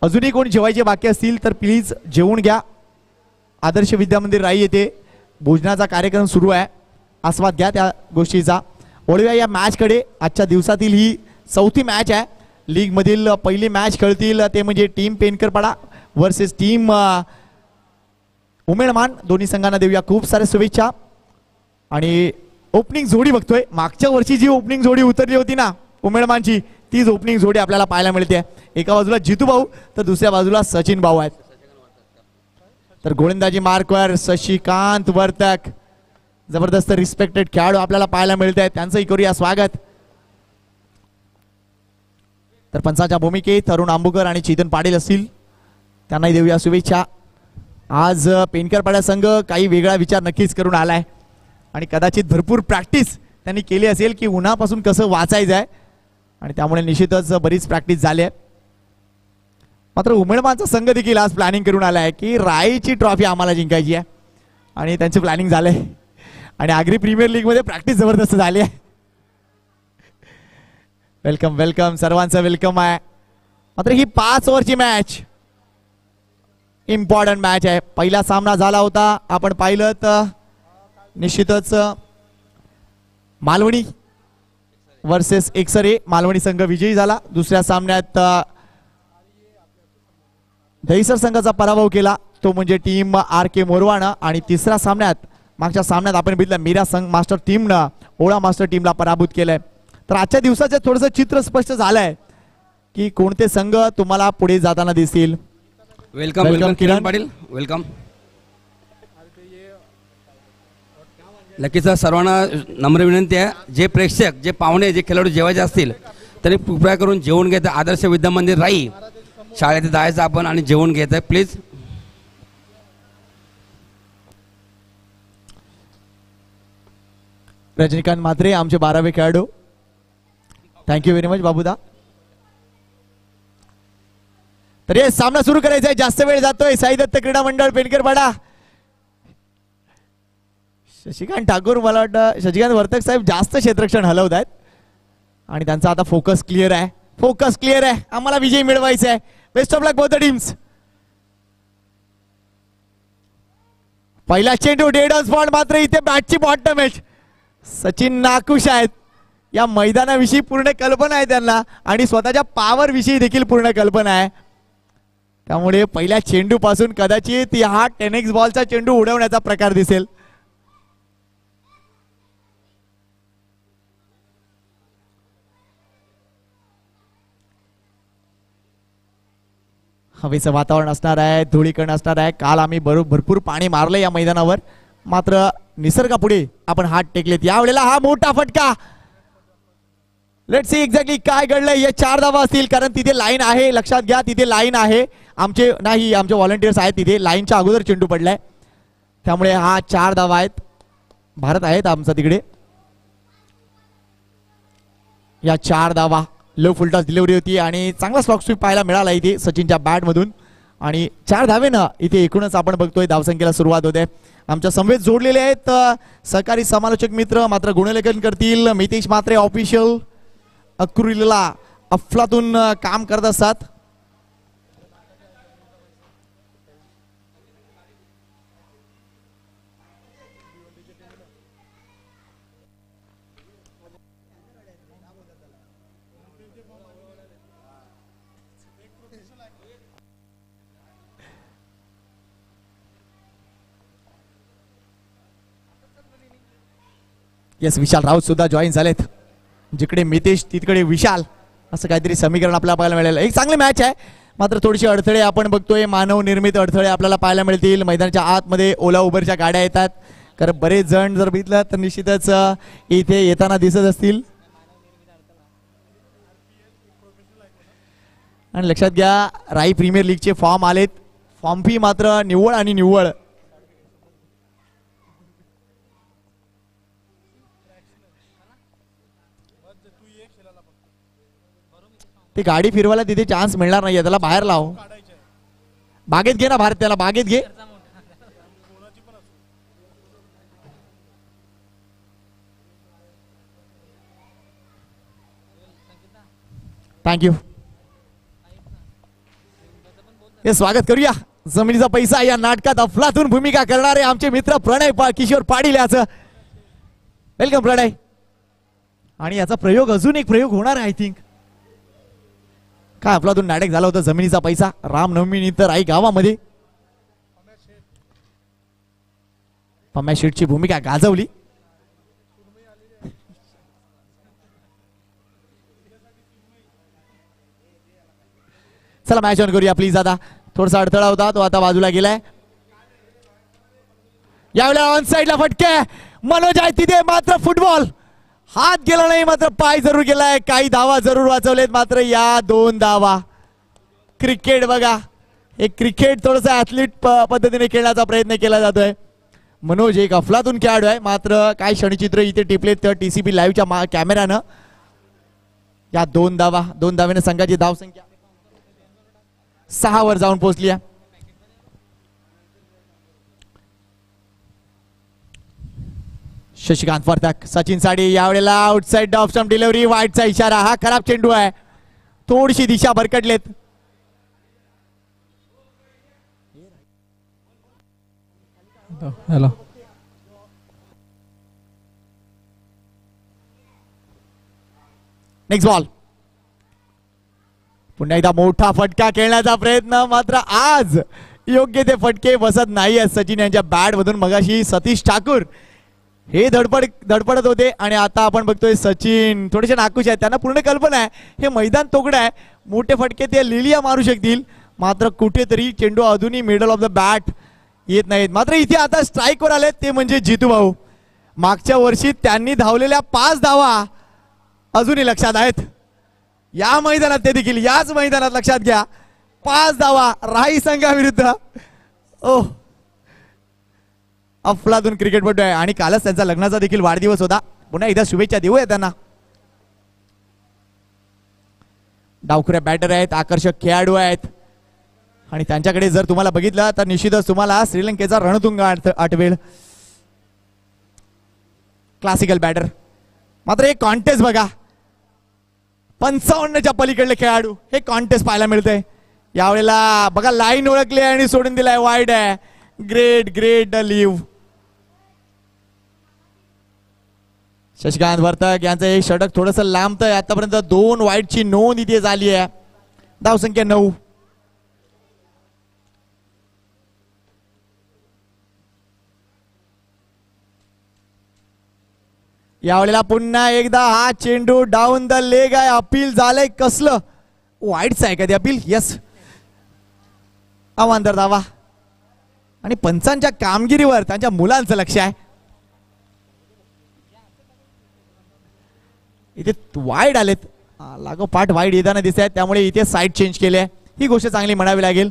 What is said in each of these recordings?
अजूनही कोण जेवायचे बाकी असतील तर प्लीज जेवून घ्या. आदर्श विद्यामंदिर राई येथे भोजनाचा कार्यक्रम सुरू आहे, आस्वाद घ्या त्या गोष्टीचा. वळूया या मॅचकडे. आजच्या दिवसातील ही चौथी मॅच आहे. लीग मधील पहिली मॅच खेळतील ते म्हणजे टीम पेनकरपाडा वर्सेस टीम उमेदमान. दोन्ही संघांना देऊया खूप साऱ्या शुभेच्छा. आणि ओपनिंग जोडी बघतोय, मागच्या वर्षी जी ओपनिंग जोडी उतरली होती ना उमेदमानची, तीच ओपनिंग जोडी आपल्याला पाहायला मिळते. एका बाजूला जितू भाऊ तर दुसऱ्या बाजूला सचिन भाऊ आहेत. तर गोलंदाजी मार्कवर शशिकांत वर्तक, जबरदस्त रिस्पेक्टेड खेळाडू आपल्याला पाहायला मिळत आहेत, त्यांचंही करूया स्वागत. तर पंचाच्या भूमिकेत तरुण आंबुकर आणि चेतन पाटील असतील, त्यांनाही देऊया शुभेच्छा. आज पेनकरपाडा संघ काही वेगळा विचार नक्कीच करून आलाय आणि कदाचित भरपूर प्रॅक्टिस त्यांनी केली असेल की उन्हापासून कसं वाचायचं आहे, आणि त्यामुळे निश्चितच बरीच प्रॅक्टिस झाली आहे. मात्र उमेदमानचा संघ देखील आज प्लॅनिंग करून आलाय की राईची ट्रॉफी आम्हाला जिंकायची आहे, आणि त्यांचे प्लॅनिंग झालंय. आणि आगरी प्रीमियर लीग मध्ये प्रॅक्टिस जबरदस्त झाली आहे. वेलकम वेलकम, सर्वांचं वेलकम आहे. मात्र ही 5 ओव्हरची मॅच इम्पॉर्टंट मॅच आहे. पहिला सामना झाला होता, आपण पाहिलं तर निश्चितच मालवणी वर्सेस एकसरे, मालवणी संघ विजयी झाला. दुसऱ्या सामन्यात दहिसर संघाचा पराभव केला, तो म्हणजे टीम RK मोरवाना. आणि तिसऱ्या सामन्यात, मागच्या सामन्यात आपण बघितलं मीरा संघ मास्टर टीमनं ओळा मास्टर टीमला पराभूत केलंय. तर आजच्या दिवसाचं थोडंसं चित्र स्पष्ट झालंय की कोणते संघ तुम्हाला पुढे जाताना दिसतील. Welcome welcome Kiran Patil, welcome. नक्कीच सर्वांना नम्र विनंती आहे, जे प्रेक्षक, जे पाहुणे, जे खेळाडू जेवायचे असतील तरी कृपया करून जेवून घ्यायचं. आदर्श विद्यामंदिर राई शाळेत जायचं आपण आणि जेवून घ्यायचं प्लीज. रजनीकांत म्हात्रे आमचे 12वे खेळाडू, थँक्यू व्हेरी मच बाबूदा. तर हे सामना सुरू करायचा आहे, जास्त वेळ जातोय. साई दत्त क्रीडा मंडळ पेनकरपाडा, शशिकांत ठाकूर, मला वाटतं शशिकांत वर्तक साहेब जास्त क्षेत्ररक्षण हलवत आहेत आणि त्यांचा आता फोकस क्लिअर आहे. फोकस क्लिअर आहे, आम्हाला विजय मिळवायचा आहे. Best of luck both the teams. पहिला चेंडू डेड ऑन स्पॉट, मात्र इथे बॅटची बॉटम एज. सचिन नाकुश आहेत, या मैदानाविषयी पूर्ण कल्पना आहे त्यांना आणि स्वतःच्या पॉवर विषयी देखील पूर्ण कल्पना आहे. त्यामुळे पहिल्या चेंडू पासून कदाचित हा 10x बॉलचा चेंडू उडवण्याचा प्रकार दिसेल. हवेचं वातावरण असणार आहे, धुळीकण असणार आहे. काल आम्ही भरपूर पाणी मारलं या मैदानावर, मात्र निसर्गापुढे आपण हात टेकलेत. यावेळेला हा मोठा फटका. लेट्स सी एक्झॅक्टली काय घडलंय. या 4 धावा असतील, कारण तिथे लाईन आहे, लक्षात घ्या तिथे लाईन आहे. आमचे व्हॉलंटियर्स आहेत तिथे. लाईनच्या अगोदर चेंडू पडलाय, त्यामुळे हा 4 धावा आहेत. भारत आहेत आमचा तिकडे. या 4 धावा, लो फुलटॉस डिलिव्हरी होती आणि चांगला स्टॉक स्वीप पाहायला मिळाला इथे सचिनच्या बॅट मधून. आणि 4 धावेनं इथे एकूणच आपण बघतोय धावसंख्येला सुरुवात होते. आमच्या समवेत जोडलेले आहेत सहकारी समालोचक मित्र, मात्र गुणलेखन करतील मितेश म्हात्रे ऑफिशियल अक्रुलीला अफलातून काम करत असतात. येस, विशाल राऊत सुद्धा जॉईन झालेत. जिकडे मितेश तिकडे विशाल, असं काहीतरी समीकरण आपल्याला पाहायला मिळालं. एक चांगली मॅच आहे, मात्र थोडीशी अडथळे आपण बघतोय. मानव निर्मित अडथळे आपल्याला पाहायला मिळतील. मैदानाच्या आतमध्ये ओला उबरच्या गाड्या येतात, कारण बरेच जण जर बघितलं तर निश्चितच इथे येताना दिसत असतील. आणि लक्षात घ्या, राई प्रीमियर लीगचे फॉर्म आलेत. फॉर्म फी मात्र निव्वळ आणि निव्वळ. ती गाडी फिरवायला तिथे चान्स मिळणार नाहीये, त्याला बाहेर लाव. बागेत घे ना भारत, त्याला बागेत घे. थँक्यू. हे स्वागत करूया जमिनीचा पैसा या नाटकात अफलातून भूमिका करणारे आमचे मित्र प्रणय किशोर पाटील याचं वेलकम प्रणय. आणि याचा प्रयोग अजून एक प्रयोग होणार आहे आय थिंक. काय अफलातून नाटक झालं होतं जमिनीचा पैसा रामनवमीनिमित्त राई गावामध्ये. पम्या शेठची भूमिका गाजवली. चला मॅच ऑन करूया प्लीज. आता थोडासा अडथळा होता तो आता बाजूला गेलाय. यावेळेला ऑन साइडला फटके मनोज आहे तिथे मात्र फुटबॉल हात गेला नाही मात्र पाय जरूर गेलाय. काही धावा जरूर वाचवलेत मात्र या 2 धावा. क्रिकेट बघा हे क्रिकेट थोडस ऍथलीट पद्धतीने खेळण्याचा प्रयत्न केला जातोय. मनोज एक अफलातून खेळाडू आहे मात्र काय क्षणचित्र इथे टिपलेत टीसीपी लाईव्हच्या कॅमेरानं. या 2 धावा 2 धावेने संघाची धावसंख्या 6 वर जाऊन पोहोचली आहे. शशिकांत वर्तक सचिन साडी यावेळेला आउटसाइड ऑफ स्टंप डिलिव्हरी वाईटचा इशारा. हा खराब चेंडू आहे. थोडीशी दिशा भरकटलेत. Hello next ball. पुन्हा एकदा मोठा फटका खेळण्याचा प्रयत्न मात्र आज योग्य ते फटके बसत नाही आहेत सचिन यांच्या बॅट मधून. मगाशी सतीश ठाकूर हे धडपडत होते आणि आता आपण बघतोय सचिन थोडेसे नाखुश आहेत. त्यांना पूर्ण कल्पना आहे हे मैदान तोकडं आहे. मोठे फटके ते लिलिया मारू शकतील मात्र कुठेतरी चेंडू अजूनही मिडल ऑफ द बॅट येत नाहीत. मात्र इथे आता स्ट्राईकवर आलेत ते म्हणजे जितू भाऊ. मागच्या वर्षी त्यांनी धावलेल्या 5 धावा अजूनही लक्षात आहेत. या मैदानात ते देखील याच मैदानात लक्षात घ्या 5 धावा राही संघाविरुद्ध. ओह अफलातून क्रिकेटपटू आहे आणि कालच त्यांचा लग्नाचा देखील वाढदिवस होता. पुन्हा एकदा शुभेच्छा देऊया त्यांना. डावखुऱ्या बॅटर आहेत आकर्षक खेळाडू आहेत आणि त्यांच्याकडे जर तुम्हाला बघितलं तर निश्चितच तुम्हाला श्रीलंकेचा रणतुंग आठवेल. क्लासिकल बॅटर मात्र एक कॉन्टेस्ट बघा 55च्या पलीकडले खेळाडू हे कॉन्टेस्ट पाहायला मिळतंय. यावेळेला बघा लाईन ओळखली आणि सोडून दिलाय वाईड आहे. Great great leave. Shashikant Vartak यांचं एक षटक थोडस लांबतंय. आतापर्यंत 2 वाईडची नोंद इथे झाली आहे. धावसंख्या 9. यावेळेला पुन्हा एकदा हा चेंडू डाऊन द लेग आहे. अपील झालंय कसलं वाईडच आहे कधी अपील. यस अवांतर धावा आणि पंचांच्या कामगिरीवर त्यांच्या मुलांचं लक्ष आहे. इथे वाईड आलेत लागोपाठ वाईड येताना दिसत आहेत त्यामुळे इथे साईड चेंज केली आहे. ही गोष्ट चांगली म्हणावी लागेल.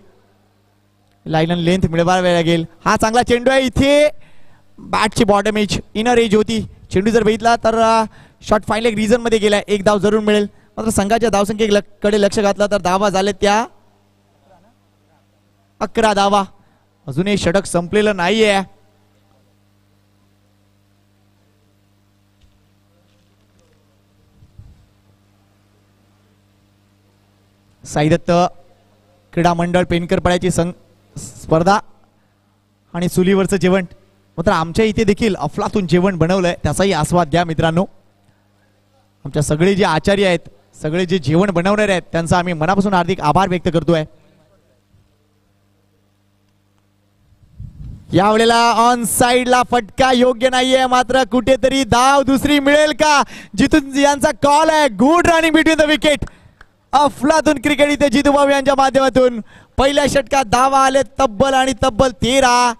लाईन अँड लेंथ मिळवावी लागेल. हा चांगला चेंडू आहे. इथे बॅटची बॉटम एज इनर एज होती. चेंडू जर बघितला तर शॉट फाईनल एक रिझन मध्ये गेलाय. 1 धाव जरूर मिळेल. मात्र संघाच्या धावसंख्येकडे लक्ष घातला तर धावा झाले त्या 11 धावा. अजूनही षटक संपलेलं नाहीये. साई दत्त क्रीडा मंडळ पेनकरपाड्याची स्पर्धा आणि चुलीवरचं जेवण मात्र आमच्या इथे देखील अफलातून जेवण बनवलंय त्याचाही आस्वाद घ्या मित्रांनो. आमच्या सगळे जे आचार्य आहेत सगळे जे जेवण बनवणारे आहेत त्यांचा आम्ही मनापासून हार्दिक आभार व्यक्त करतोय. यावेळेला ऑन साइडला फटका योग्य नाहीये मात्र कुठेतरी धाव दुसरी मिळेल का. जितून यांचा कॉल आहे. Good running between the wicket. अफलातून क्रिकेट इथे जितू भाऊ यांच्या माध्यमातून पहिल्या षटकात धावा आले तब्बल आणि तब्बल 13.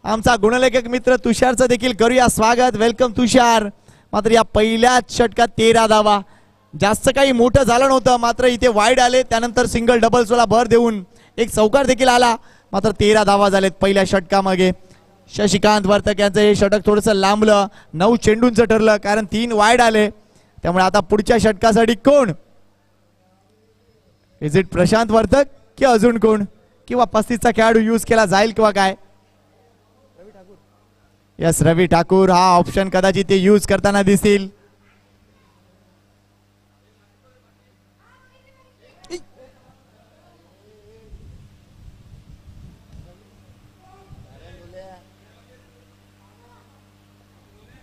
आमचा गुणलेखक मित्र तुषारचं देखील करूया स्वागत. वेलकम तुषार. मात्र या पहिल्याच षटकात 13 धावा. जास्त काही मोठं झालं नव्हतं मात्र इथे वाईड आले त्यानंतर सिंगल डबल्सला भर देऊन एक चौकार देखील आला मात्र 13 धावा झालेत पहिल्या षटकामागे. शशिकांत वर्तक यांचं हे षटक थोडंसं लांबलं. 9 चेंडूंचं ठरलं कारण 3 वाईड आले. त्यामुळे आता पुढच्या षटकासाठी कोण. इज इट प्रशांत वर्तक की अजून कोण किंवा 35चा खेळाडू यूज केला जाईल किंवा काय. यस रवी ठाकूर हा ऑप्शन कदाचित ते यूज करताना दिसतील.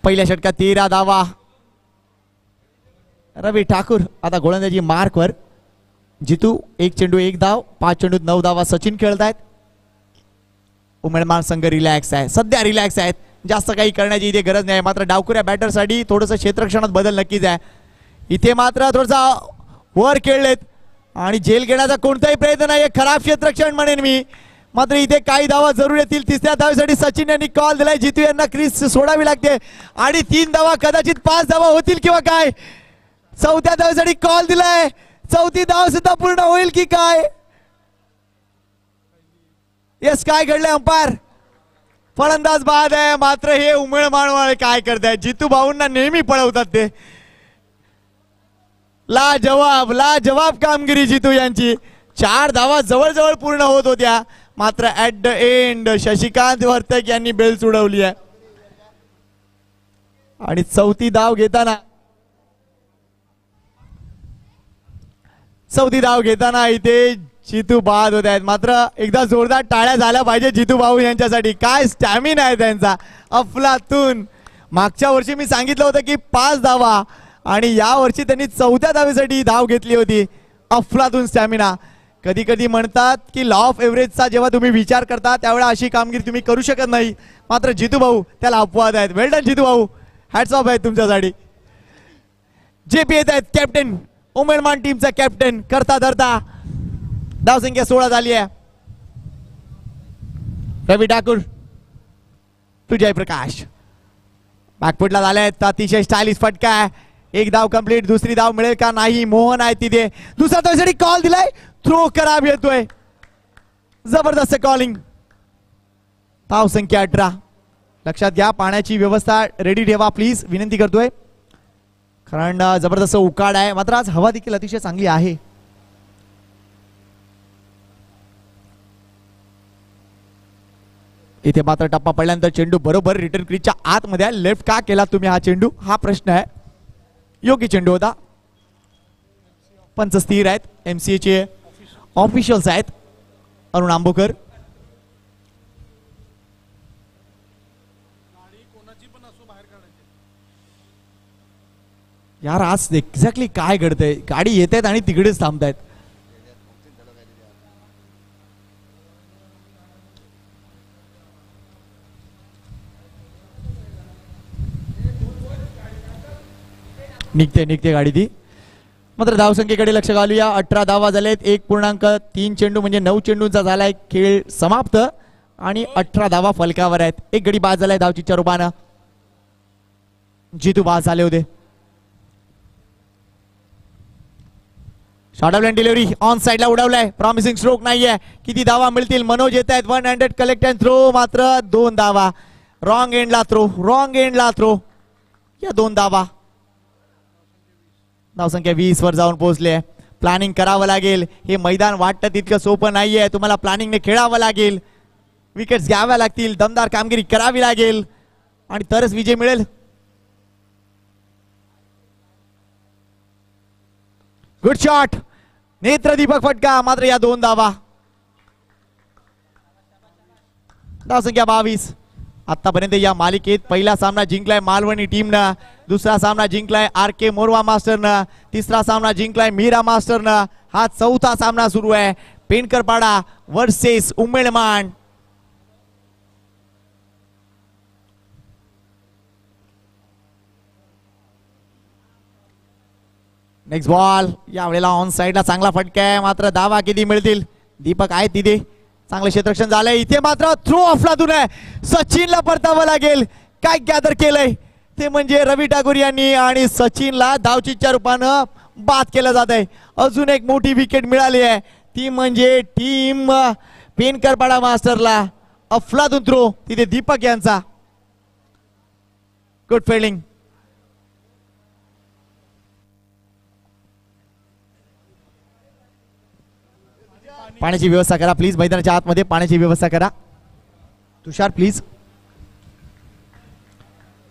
पहिल्या षटकात 13 धावा. रवी ठाकूर आता गोलंदाजी मार्कवर. जितू 1 चेंडू 1 धाव, 5 चेंडूत 9 धावा सचिन खेळत आहेत. उमेदवार संघ रिलॅक्स आहे, सध्या रिलॅक्स आहेत, जास्त काही करण्याची इथे गरज नाही. मात्र डावखुऱ्या बॅटरसाठी थोडंसं क्षेत्ररक्षणात बदल नक्कीच आहे. इथे मात्र थोडसा वर खेळलेत आणि झेल घेण्याचा कोणताही प्रयत्न नाही, खराब क्षेत्ररक्षण म्हणेन मी. मात्र इथे काही धावा जरूर येतील. तिसऱ्या धावेसाठी सचिन यांनी कॉल दिलाय. जितू यांना क्रीज सोडावी लागते आणि 3 धावा, कदाचित 5 धावा होतील किंवा काय. चौथ्या धावेसाठी कॉल दिलाय. चौथी धाव सुद्धा पूर्ण होईल की काय. यस, काय घडलंय अंपायर. फलंदाज बाद आहे. मात्र हे उमेळ मानवाळे काय करताय. जितू भाऊंना नेहमी पळवतात ते. लाजवाब कामगिरी जितू यांची. 4 धावा जवळजवळ पूर्ण होत होत्या. मात्र at the end Shashikant Vartak यांनी बेल्स उडवली आहे आणि चौथी धाव घेताना इथे जितू बाद होत आहेत. मात्र एकदा जोरदार टाळ्या झाल्या पाहिजे जितू भाऊ यांच्यासाठी. काय स्टॅमिना आहे त्यांचा, अफलातून. मागच्या वर्षी मी सांगितलं होतं की 5 धावा आणि या वर्षी त्यांनी 4थ्या धावेसाठी धाव घेतली होती. अफलातून स्टॅमिना. कधी कधी म्हणतात की लॉ ऑफ एव्हरेजचा जेव्हा तुम्ही विचार करता त्यावेळेला अशी कामगिरी तुम्ही करू शकत नाही. मात्र जितू भाऊ त्याला अपवाद आहेत. वेल डन जितू भाऊ, हॅट्स ऑफ आहेत तुमच्यासाठी. JP येत आहेत कॅप्टन, उमेदमान टीमचा कॅप्टन. करता धरता धावसंख्या 16 झाली आहे. रवी ठाकूर टू जयप्रकाश बॅकफुटला झाले आहेत. अतिशय स्टायलिश फटका आहे. 1 धाव कंप्लीट. दुसरी धाव मिळेल का नाही. मोहन आहे तिथे. दुसऱ्या धावेसाठी कॉल दिलाय. थ्रो खराब येतोय. जबरदस्त कॉलिंग. धाव संख्या 18. लक्षात घ्या, पाण्याची व्यवस्था रेडी ठेवा प्लीज, विनंती करतोय. कारण जबरदस्त उकाड आहे. मात्र आज हवा देखील अतिशय चांगली आहे. इथे मात्र टप्पा पडल्यानंतर चेंडू बरोबर रिटर्न क्रीजच्या आतमध्ये. लेफ्ट का केला तुम्ही हा चेंडू, हा प्रश्न आहे. योग्य चेंडू होता. पंच स्थिर आहेत. MCA चे ऑफिशियल्स आहेत. अरुण आंबोकर. यार आज एक्झॅक्टली काय घडतंय. गाडी येत आहेत आणि तिकडेच थांबतायत. निघते गाडी ती. मात्र धावसंख्येकडे लक्ष घालूया. 18 धावा झालेत. 1.3 चेंडू म्हणजे 9 चेंडूंचा झालाय खेळ समाप्त आणि 18 धावा फलकावर आहेत. 1 गडी बाद झालाय धावचीच्या रूपानं. जितू बाद झाले होते. Short of line delivery on साइडला उडवलाय. प्रॉमिसिंग स्ट्रोक नाहीये. किती धावा मिळतील. मनोज येत आहेत. 100 कलेक्ट अँड थ्रो. मात्र 2 धावा. रॉंग एंडला थ्रो. या 2 धावा. धावसंख्या 20 वर जाऊन पोहोचले. प्लॅनिंग करावं लागेल. हे मैदान वाटतं तितकं सोपं नाहीये. तुम्हाला प्लॅनिंगने खेळावं लागेल. विकेट्स घ्याव्या लागतील. दमदार कामगिरी करावी लागेल आणि तरच विजय मिळेल. Good shot. नेत्रदीपक फटका. मात्र या 2 धावा. धावसंख्या 22. आतापर्यंत या मालिकेत पहिला सामना जिंकलाय मालवणी टीमनं. दुसरा सामना जिंकलाय RK मोरवा मास्टरनं. तिसरा सामना जिंकलाय मीरा मास्टरनं. हा 4था सामना सुरू आहे. Pendkarpada versus Umedman. Next ball. यावेळेला ऑन साइडला चांगला फटका आहे. मात्र धावा किती मिळतील. दीपक आहे तिथे. चांगलं क्षेत्ररक्षण झालंय. इथे मात्र थ्रो ऑफलातून आहे. सचिनला परतावं लागेल. काय गॅदर केलंय ते म्हणजे रवी ठाकूर यांनी आणि सचिनला धावचीच्या रूपानं बाद केलं जात आहे. अजून एक मोठी विकेट मिळाली आहे. ती म्हणजे टीम पेनकरपाडा मास्टरला. अफलातून थ्रो तिथे दीपक यांचा. Good fielding. पाण्याची व्यवस्था करा प्लीज. मैदानाच्या आतमध्ये पाण्याची व्यवस्था करा. तुषार प्लीज.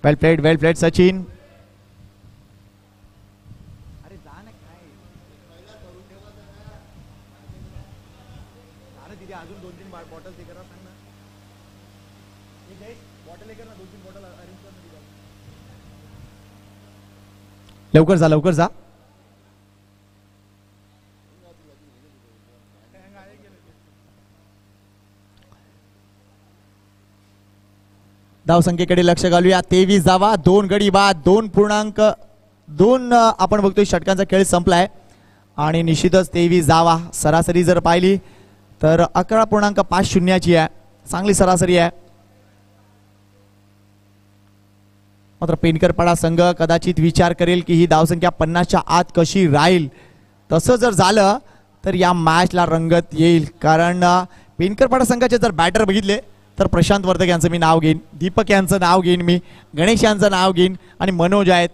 Well played Sachin. लवकर जा लवकर जा. धावसंख्येकडे लक्ष घालूया. 23 धावा, 2 गडी बाद, 2.2 आपण बघतोय षटकांचा खेळ संपलाय आणि निश्चितच 23 धावा. सरासरी जर पाहिली तर 11.50 आहे. चांगली सरासरी आहे. मात्र पेनकरपाडा संघ कदाचित विचार करेल की ही धावसंख्या 50च्या आत कशी राहील. तसं जर झालं तर या मॅचला रंगत येईल. कारण पेनकरपाडा संघाचे जर बॅटर बघितले तर प्रशांत वर्धक यांचं मी नाव घेईन, दीपक यांचं नाव घेईन, मी गणेश यांचं नाव घेईन आणि मनोज आहेत.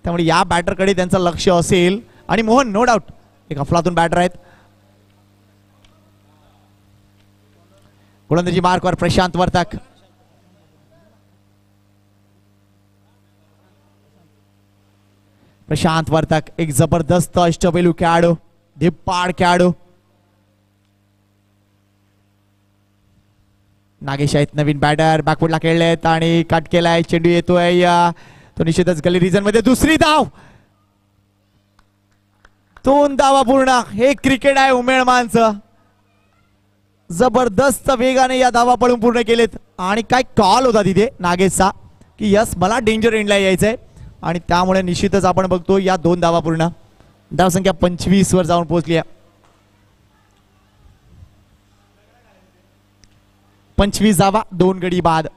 त्यामुळे या बॅटरकडे त्यांचं लक्ष असेल. आणि मोहन नो डाऊट एक अफलातून बॅटर आहेत. गोलंदाजी मार्कवर प्रशांत वर्धक. प्रशांत वर्धक एक जबरदस्त अष्टपैलू खेळाडू, धिप्पाड खेळाडू. नागेश आहेत नवीन बॅटर, बॅकफुटला खेळलेत आणि कट केलाय. चेंडू येतोय तो निश्चितच गली रिजन मध्ये. दुसरी धाव, 2 धावा पूर्ण. हे क्रिकेट आहे उमेळमानचं. जबरदस्त वेगाने या धावा पळून पूर्ण केलेत. आणि काय कॉल होता तिथे नागेशचा की यस मला डेंजर एंडला यायचंय आणि त्यामुळे निश्चितच आपण बघतो या 2 धावा पूर्ण. धावसंख्या 25 वर जाऊन पोहोचली आहे. 25 धावा, 2 गडी बाद.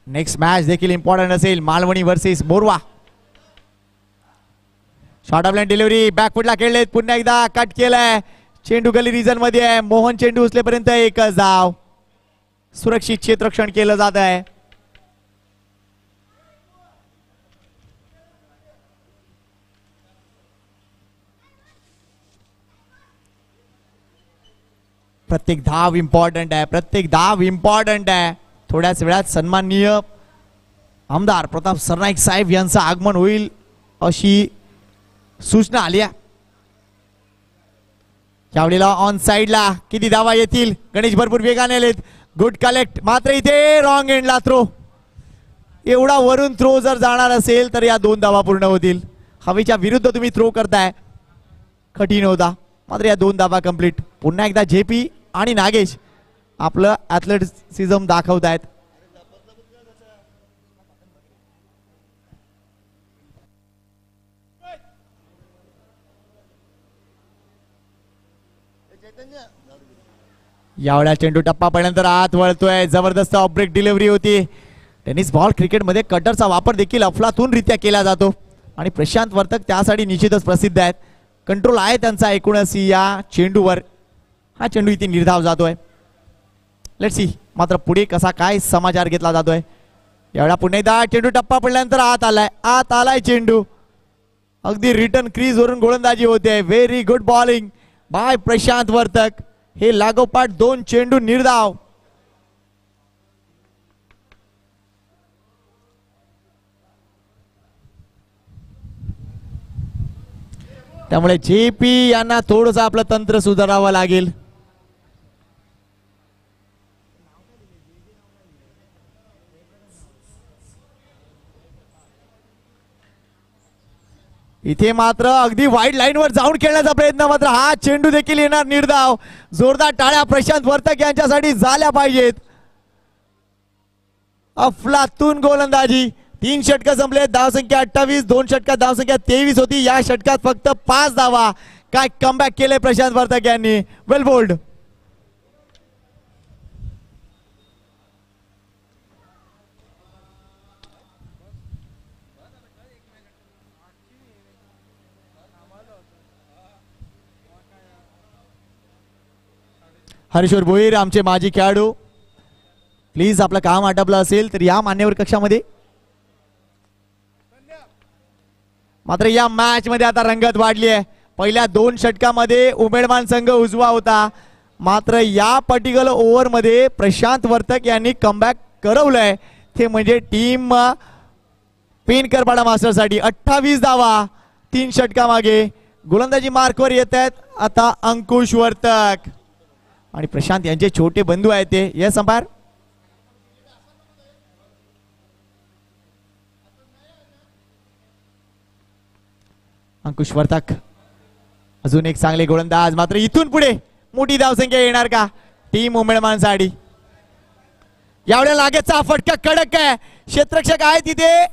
नेक्स्ट मॅच देखील इम्पॉर्टंट असेल. Malvani versus Morva. Short of line delivery, बॅकफुटला खेळलेत. पुन्हा एकदा कट केलाय. चेंडू गली रिजन मध्ये आहे. मोहन चेंडू उचलेपर्यंत एकच धाव. सुरक्षित क्षेत्ररक्षण केलं जात आहे. प्रत्येक धाव इम्पॉर्टंट आहे. प्रत्येक धाव इम्पॉर्टंट आहे. थोड्याच वेळात सन्माननीय आमदार प्रताप सरनाईक साहेब यांचं आगमन होईल अशी सूचना आली आहे. यावेळेला ऑन साइडला किती धावा येतील. गणेश भरपूर वेगाने आलेत. Good collect. मात्र इथे रॉंग एंडला थ्रो. एवढा वरून थ्रो जर जाणार असेल तर या 2 धावा पूर्ण होतील. हवेच्या विरुद्ध तुम्ही थ्रो करताय, कठीण होता. मात्र या 2 धावा कंप्लीट. पुन्हा एकदा जेपी आणि नागेश आपलं ॲथलेटिसिझम दाखवत आहेत. यावेळेला चेंडू टप्पा पडल्यानंतर आत वळतोय. जबरदस्त ऑफ ब्रेक डिलिव्हरी होती. टेनिस बॉल क्रिकेटमध्ये कटरचा वापर देखील अफलातूनरित्या केला जातो आणि प्रशांत वर्धक त्यासाठी निश्चितच प्रसिद्ध आहेत. कंट्रोल आहे त्यांचा एकूणच या चेंडूवर. हा चेंडू इथे निर्धाव जातोय. लेट्स सी मात्र पुढे कसा काय समाचार घेतला जातोय. यावेळा पुन्हा एकदा चेंडू टप्पा पडल्यानंतर आत आलाय चेंडू. अगदी रिटर्न क्रीज वरून गोलंदाजी होते. Very good bowling bye Prashant वर्धक. हे लागोपाठ 2 चेंडू निर्धाव. त्यामुळे जेपी यांना थोडंसं आपलं तंत्र सुधारावं लागेल. इथे मात्र अगदी वाईड लाईन वर जाऊन खेळण्याचा प्रयत्न. मात्र हा चेंडू देखील येणार निर्धाव. जोरदार टाळ्या प्रशांत वर्धक यांच्यासाठी झाल्या पाहिजेत. अफलातून गोलंदाजी. 3 षटक संपले. धावसंख्या 28. 2 षटकात धावसंख्या 23 होती. या षटकात फक्त 5 धावा. काय कमबॅक केले प्रशांत वर्धक यांनी. वेल बोल्ड. हरीश्वर भोईर आमचे माजी खेळाडू, प्लीज आपलं काम आटपलं असेल तर या मान्यवर कक्षामध्ये. मात्र या मॅच मध्ये आता रंगत वाढली आहे. पहिल्या 2 षटकामध्ये उमेडमान संघ उजवा होता. मात्र या पर्टिक्युलर ओव्हर मध्ये प्रशांत वर्धक यांनी कमबॅक करवलंय. ते म्हणजे टीम पेनकरपाडा मास्टरसाठी 28 धावा 3 षटकामागे. गोलंदाजी मार्कवर येत आहेत आता अंकुश वर्धक आणि प्रशांत यांचे छोटे बंधू आहेत ते. Yes umpire. अंकुश वर्तक अजून एक चांगले गोलंदाज, मात्र इथून पुढे मोठी धावसंख्या येणार का टीम उमेदमानसाठी. यावेळेला लागेचा फटका कडक आहे, क्षेत्ररक्षक आहे तिथे,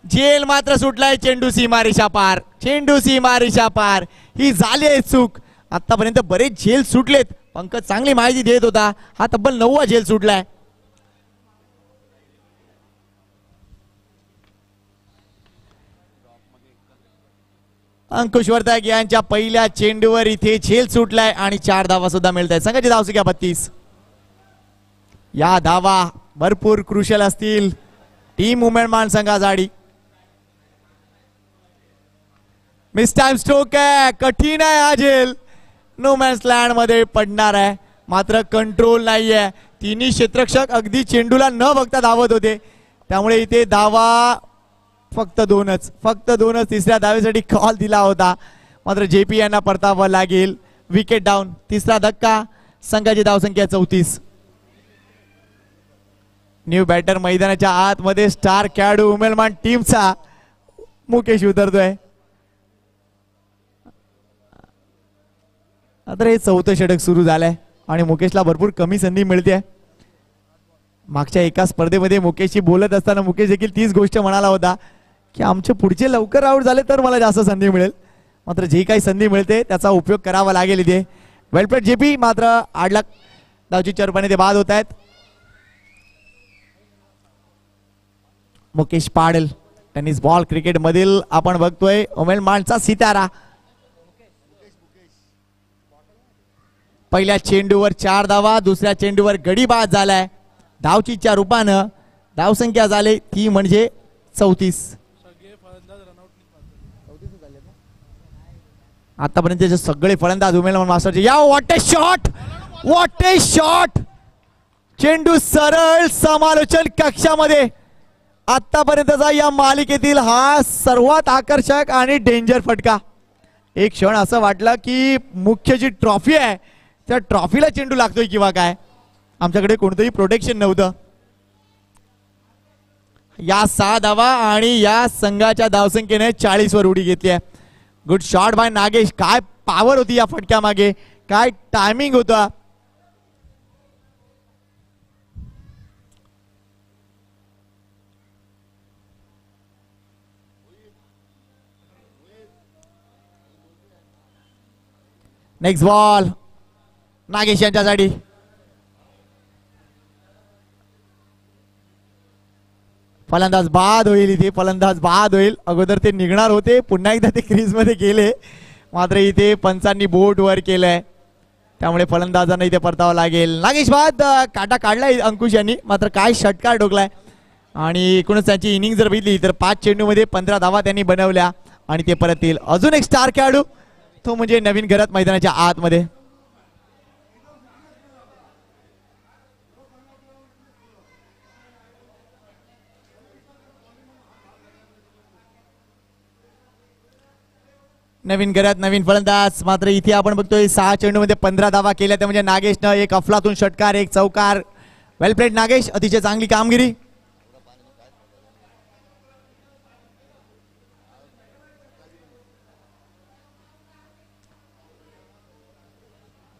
झेल मात्र सुटलाय. चेंडू सीमारेषा पार, चेंडू सीमारेषा पार. ही झाली आहे चूक. आतापर्यंत बरेच झेल सुटलेत. पंकज चांगली माहिती देत होता. हा तब्बल 9वा झेल सुटलाय. अंकुश वर्तक यांच्या पहिल्या चेंडूवर इथे झेल सुटलाय आणि 4 धावा सुद्धा मिळत आहेत. संघाची धावसंख्या 32. या धावा भरपूर क्रुशल असतील टीम उमेदमान संघासाठी. मिस टाइम स्ट्रोक आहे, कठीण आहे हा झेल. नो मॅन्स लँड मध्ये पडणार आहे, मात्र कंट्रोल नाहीये. तिन्ही क्षेत्ररक्षक अगदी चेंडूला न बघता धावत होते, त्यामुळे इथे धावा फक्त दोनच. तिसऱ्या धावेसाठी कॉल दिला होता, मात्र जेपी यांना परतावं लागेल. विकेट डाऊन, तिसरा धक्का. संघाची धावसंख्या 34. न्यू बॅटर मैदानाच्या आतमध्ये स्टार खेळाडू उमेदमान टीमचा मुकेश उतरतोय. आता हे 4थं षटक सुरू झालंय आणि मुकेशला भरपूर कमी संधी मिळते. मागच्या एका स्पर्धेमध्ये मुकेशशी बोलत असताना मुकेश देखील तीच गोष्ट म्हणाला होता की आमचे पुढचे लवकर आउट झाले तर मला जास्त संधी मिळेल, मात्र जी काही संधी मिळते त्याचा उपयोग करावा लागेल इथे. वेल प्लेड जेपी, मात्र 8 लाख धावची चरपाने ते बाद होत आहेत. मुकेश पाडल टेनिस बॉल क्रिकेट मधील आपण बघतोय उमेदमानचा सितारा. पहिल्या चेंडूवर 4 धावा, दुसऱ्या चेंडूवर गडी बाद झालाय. धावचीच्या रूपानं धावसंख्या झाली ती म्हणजे 34. आतापर्यंत सगळे फलंदाज उमेदवार मास्टरचे. या what A shot, what A shot. चेंडू सरळ समालोचन कक्षामध्ये. आतापर्यंतचा या मालिकेतील हा सर्वात आकर्षक आणि डेंजर फटका. एक क्षण असं वाटलं की मुख्य जी ट्रॉफी आहे त्या ट्रॉफीला चेंडू लागतोय किंवा काय. आमच्याकडे कोणतंही प्रोटेक्शन नव्हतं. या 6 धावा आणि या संघाच्या धावसंख्येने 40 वर उडी घेतली आहे. Good shot bye Nagesh. काय पॉवर होती या फटक्या मागे, काय टायमिंग होता. नेक्स्ट बॉल नागेश यांच्यासाठी. फलंदाज बाद होईल इथे, फलंदाज बाद होईल. अगोदर ते निघणार होते, पुन्हा एकदा ते क्रीज मध्ये गेले, मात्र इथे पंचांनी बोट वर केलंय, त्यामुळे फलंदाजांना इथे परतावं लागेल. नागेश बाद. काटा काढलाय अंकुश यांनी, मात्र काय षटकार डोकलाय. आणि एकूणच त्यांची इनिंग जर बघितली तर 5 चेंडूमध्ये 15 धावा त्यांनी बनवल्या आणि ते परत येईल. अजून एक स्टार खेळाडू, तो म्हणजे नवीन घरात मैदानाच्या आतमध्ये. नवीन घरात नवीन फलंदाज. मात्र इथे आपण बघतोय 6 चेंडूमध्ये 15 धावा केल्या, त्या म्हणजे नागेशनं एक अफलातून षटकार, एक चौकार. वेल प्लेड नागेश, अतिशय चांगली कामगिरी.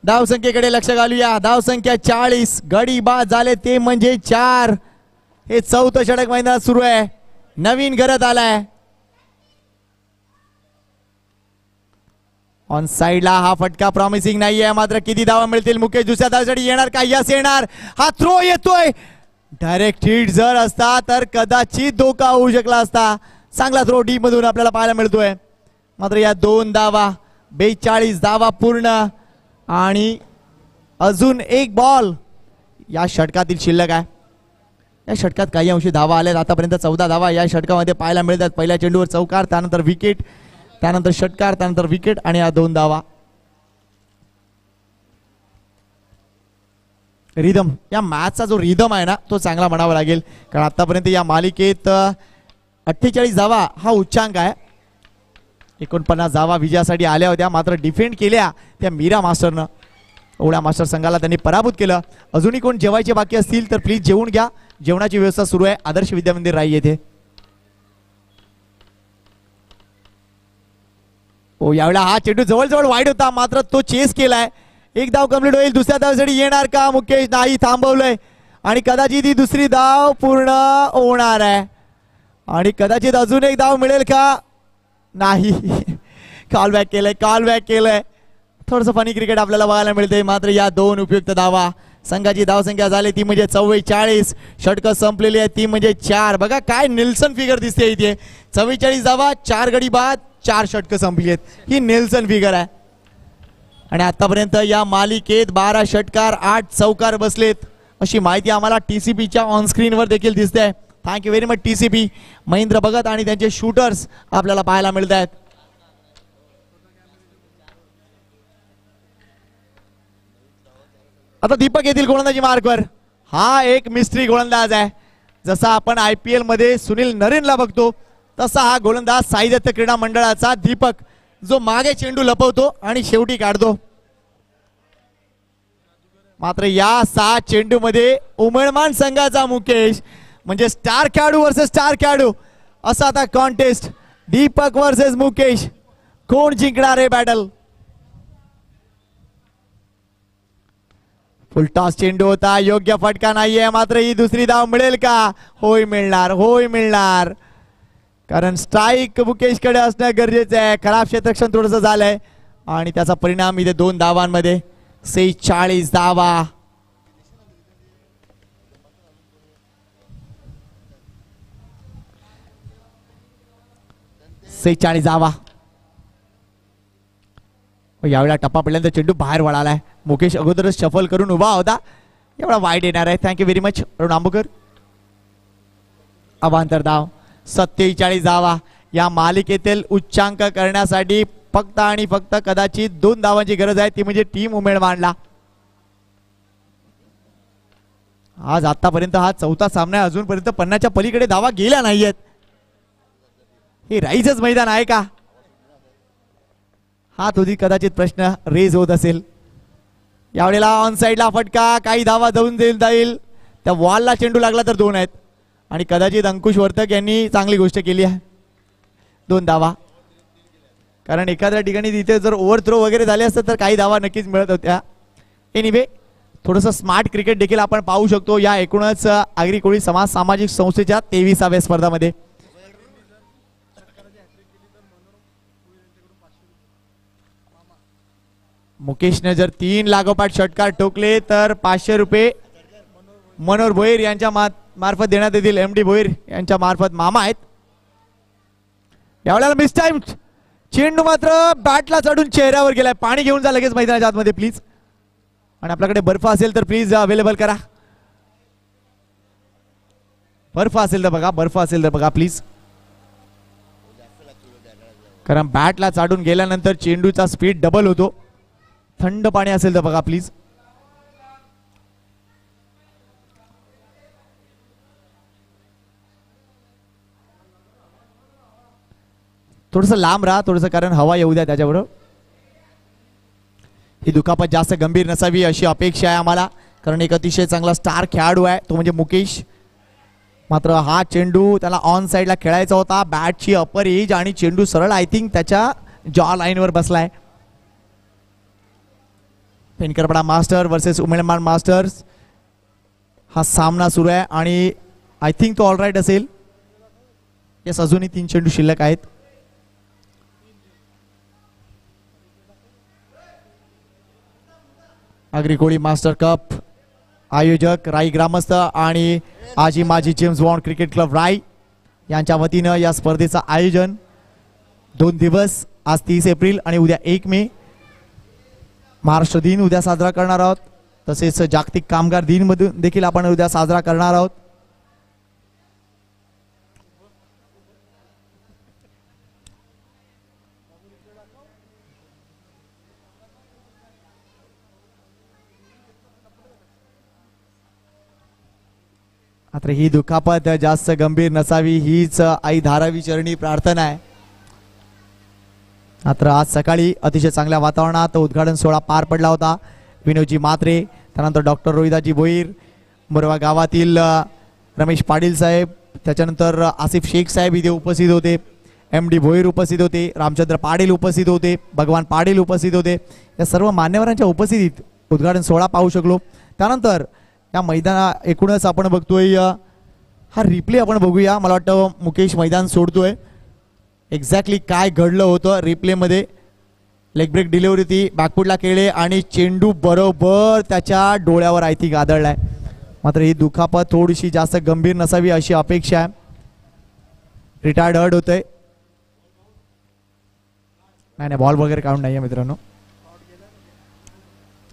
धावसंख्येकडे लक्ष घालूया. धावसंख्या 40, गडी बाद झाले ते म्हणजे 4. हे 4थं षटक मैदानात सुरू आहे. नवीन घरात आलाय. ऑन साइडला हा फटका प्रॉमिसिंग नाहीये, मात्र किती धावा मिळतील. मुकेश दुसऱ्या धावेसाठी येणार का? यस येणार. हा थ्रो येतोय. डायरेक्ट हिट जर असता तर कदाचित धोका होऊ शकला असता. चांगला थ्रो डीप मधून आपल्याला पाहायला मिळतोय. मात्र या 2 धावा, 42 धावा पूर्ण आणि अजून एक बॉल या षटकातील शिल्लक आहे. या षटकात काही अंशी धावा आल्या. आतापर्यंत 14 धावा या षटकामध्ये पाहायला मिळतात. पहिल्या चेंडूवर चौकार, त्यानंतर विकेट, त्यानंतर षटकार, त्यानंतर विकेट आणि या 2 धावा. रिदम, या मॅचचा जो रिदम आहे ना तो चांगला म्हणावा लागेल, कारण आतापर्यंत या मालिकेत 48 धावा हा उच्चांक आहे. 49 धावा विजयासाठी आल्या होत्या, मात्र डिफेंड केल्या त्या मीरा मास्टरनं. ओढा मास्टर संघाला त्यांनी पराभूत केलं. अजूनही कोण जेवायचे बाकी असतील तर प्लीज जेवून घ्या. जेवणाची व्यवस्था सुरू आहे आदर्श विद्यामंदिर राई येथे. हो यावेळेला हा चेंडू जवळजवळ वाईड होता मात्र तो चेस केलाय. एक धाव कंप्लीट होईल. दुसऱ्या धावसाठी येणार का मुकेश? नाही, थांबवलंय आणि कदाचित ही दुसरी धाव पूर्ण होणार आहे आणि कदाचित अजून एक धाव मिळेल का? नाही. कॉल बॅक केलंय. थोडंसं फनी क्रिकेट आपल्याला बघायला मिळते. मात्र या दोन उपयुक्त धावा. संघाची धावसंख्या झाली ती म्हणजे 44. षटकं संपलेली आहे ती म्हणजे 4. बघा काय नेल्सन फिगर दिसते इथे. 44 धावा, 4 गडी बाद, 4 षटकं संपली आहेत. ही नेल्सन फिगर आहे आणि आतापर्यंत या मालिकेत 12 षटकार 8 चौकार बसलेत अशी माहिती आम्हाला TCPच्या ऑन स्क्रीनवर देखील दिसते आहे. Thank you very much TCP. Mahendra Bhagat आणि त्यांचे शूटर्स आपल्याला पाहायला मिळत आहेत. आता दीपक येतील गोलंदाजी मार्कवर. हा एक मिस्ट्री गोलंदाज आहे. जसा आपण IPL मध्ये सुनील नरेनला बघतो तसा हा गोलंदाज साई दत्त क्रीडा मंडळाचा दीपक, जो मागे चेंडू लपवतो आणि शेवटी काढतो. मात्र या 6 चेंडू मध्ये उमळमान संघाचा मुकेश, म्हणजे स्टार खेळाडू वर्सेस स्टार खेळाडू असा आता कॉन्टेस्ट. दीपक वर्सेस मुकेश, कोण जिंकणार आहे बॅटल? फुलटॉस चेंडू होता, योग्य फटका नाहीये. मात्र ही दुसरी धाव मिळेल का? होय मिळणार. कारण स्ट्राईक मुकेश कडे असणं गरजेचं आहे. खराब क्षेत्ररक्षण थोडंसं झालंय आणि त्याचा परिणाम इथे 2 धावांमध्ये. 46 धावा. यावेळेला टप्पा पडल्यानंतर चेंडू बाहेर वळालाय. मुकेश अगोदरच शफल करून उभा होता. एवढा वाईट येणार आहे. Thank you very much Arun Ambukar. अवांतर धाव. 47 धावा. या मालिकेतील उच्चांक करण्यासाठी फक्त आणि फक्त कदाचित 2 धावांची गरज आहे, ती म्हणजे टीम उमेदवारला. आज आतापर्यंत हा 4था सामना आहे. अजूनपर्यंत 50च्या पलीकडे धावा गेल्या नाहीयेत. हे राईजच मैदान आहे का? हा तुझी कदाचित प्रश्न रेज होत असेल. यावेळेला ऑन साइडला फटका, काही धावा जाऊन जाईल. त्या वॉलला चेंडू लागला तर 2 आहेत आणि कदाचित अंकुश वर्तक यांनी चांगली गोष्ट केली आहे. 2 धावा. कारण एखाद्या ठिकाणी तिथे जर ओव्हर थ्रो वगैरे झाले असतं तर काही धावा नक्कीच मिळत होत्या. एनिवे थोडंसं स्मार्ट क्रिकेट देखील आपण पाहू शकतो या एकूणच आगरी कोळी समाज सामाजिक संस्थेच्या 23व्या स्पर्धामध्ये. मुकेशने जर 3 लागोपाठ षटकार ठोकले तर 500 रुपये मनोहर भोईर यांच्या मार्फत देण्यात येतील. MD भोईर यांच्या मार्फत मामा आहेत. यावेळेला मिस टाइम. चेंडू मात्र बॅटला चढून चेहऱ्यावर गेलाय. पाणी घेऊन जा लगेच मैदानाच्या आतमध्ये प्लीज. आणि आपल्याकडे बर्फ असेल तर प्लीज अवेलेबल करा. बर्फ असेल तर बघा प्लीज. कारण बॅटला चढून गेल्यानंतर चेंडूचा स्पीड डबल होतो. थंड पाणी असेल तर बघा प्लीज. थोडस लांब राहा थोडंसं, कारण हवा येऊ द्या त्याच्याबरोबर. ही दुखापत जास्त गंभीर नसावी अशी अपेक्षा आहे आम्हाला, कारण एक अतिशय चांगला स्टार खेळाडू आहे तो म्हणजे मुकेश. मात्र हा चेंडू त्याला ऑन साइडला खेळायचा होता. बॅटची अपर एज आणि चेंडू सरळ आय थिंक त्याच्या जॉ लाईनवर बसलाय. पेनकरपडा मास्टर वर्सेस उमेदमान मास्टर्स हा सामना सुरू आहे आणि आय थिंक तो ऑल राईट असेल. येस, अजूनही 3 चेंडू शिल्लक आहेत. आगरी कोळी मास्टर कप आयोजक राई ग्रामस्थ आणि आजी माजी जेम्स बॉन्ड क्रिकेट क्लब राई यांच्या वतीनं या स्पर्धेचं आयोजन 2 दिवस, आज 30 एप्रिल आणि उद्या 1 मे. महाराष्ट्र दिन उद्या साजरा करणार आहोत. तसेच जागतिक कामगार दिन मधून देखील आपण उद्या साजरा करणार आहोत. मात्र ही दुखापत जास्त गंभीर नसावी हीच आई धारावी चरणी प्रार्थना आहे. मात्र आज सकाळी अतिशय चांगल्या वातावरणात उद्घाटन सोहळा पार पडला होता. विनोदजी म्हात्रे, त्यानंतर डॉक्टर रोहिदाजी भोईर, मोरवा गावातील रमेश पाटील साहेब, त्याच्यानंतर आसिफ शेख साहेब इथे उपस्थित होते. MD भोईर उपस्थित होते, रामचंद्र पाटील उपस्थित होते, भगवान पाटील उपस्थित होते. या सर्व मान्यवरांच्या उपस्थितीत उद्घाटन सोहळा पाहू शकलो. त्यानंतर या मैदाना एकूणच आपण बघतोय हा रिप्ले आपण बघूया. मला वाटतं मुकेश मैदान सोडतोय. एक्झॅक्टली काय घडलं होतं रिप्लेमध्ये. लेग ब्रेक डिलिव्हरी ती बॅकफुटला केले आणि चेंडू बरोबर त्याच्या डोळ्यावर आय थिंक आदळलाय. मात्र ही दुखापत थोडीशी जास्त गंभीर नसावी अशी अपेक्षा आहे. रिटायर्ड हर्ट होतंय. नाही बॉल वगैरे काढून नाहीये मित्रांनो.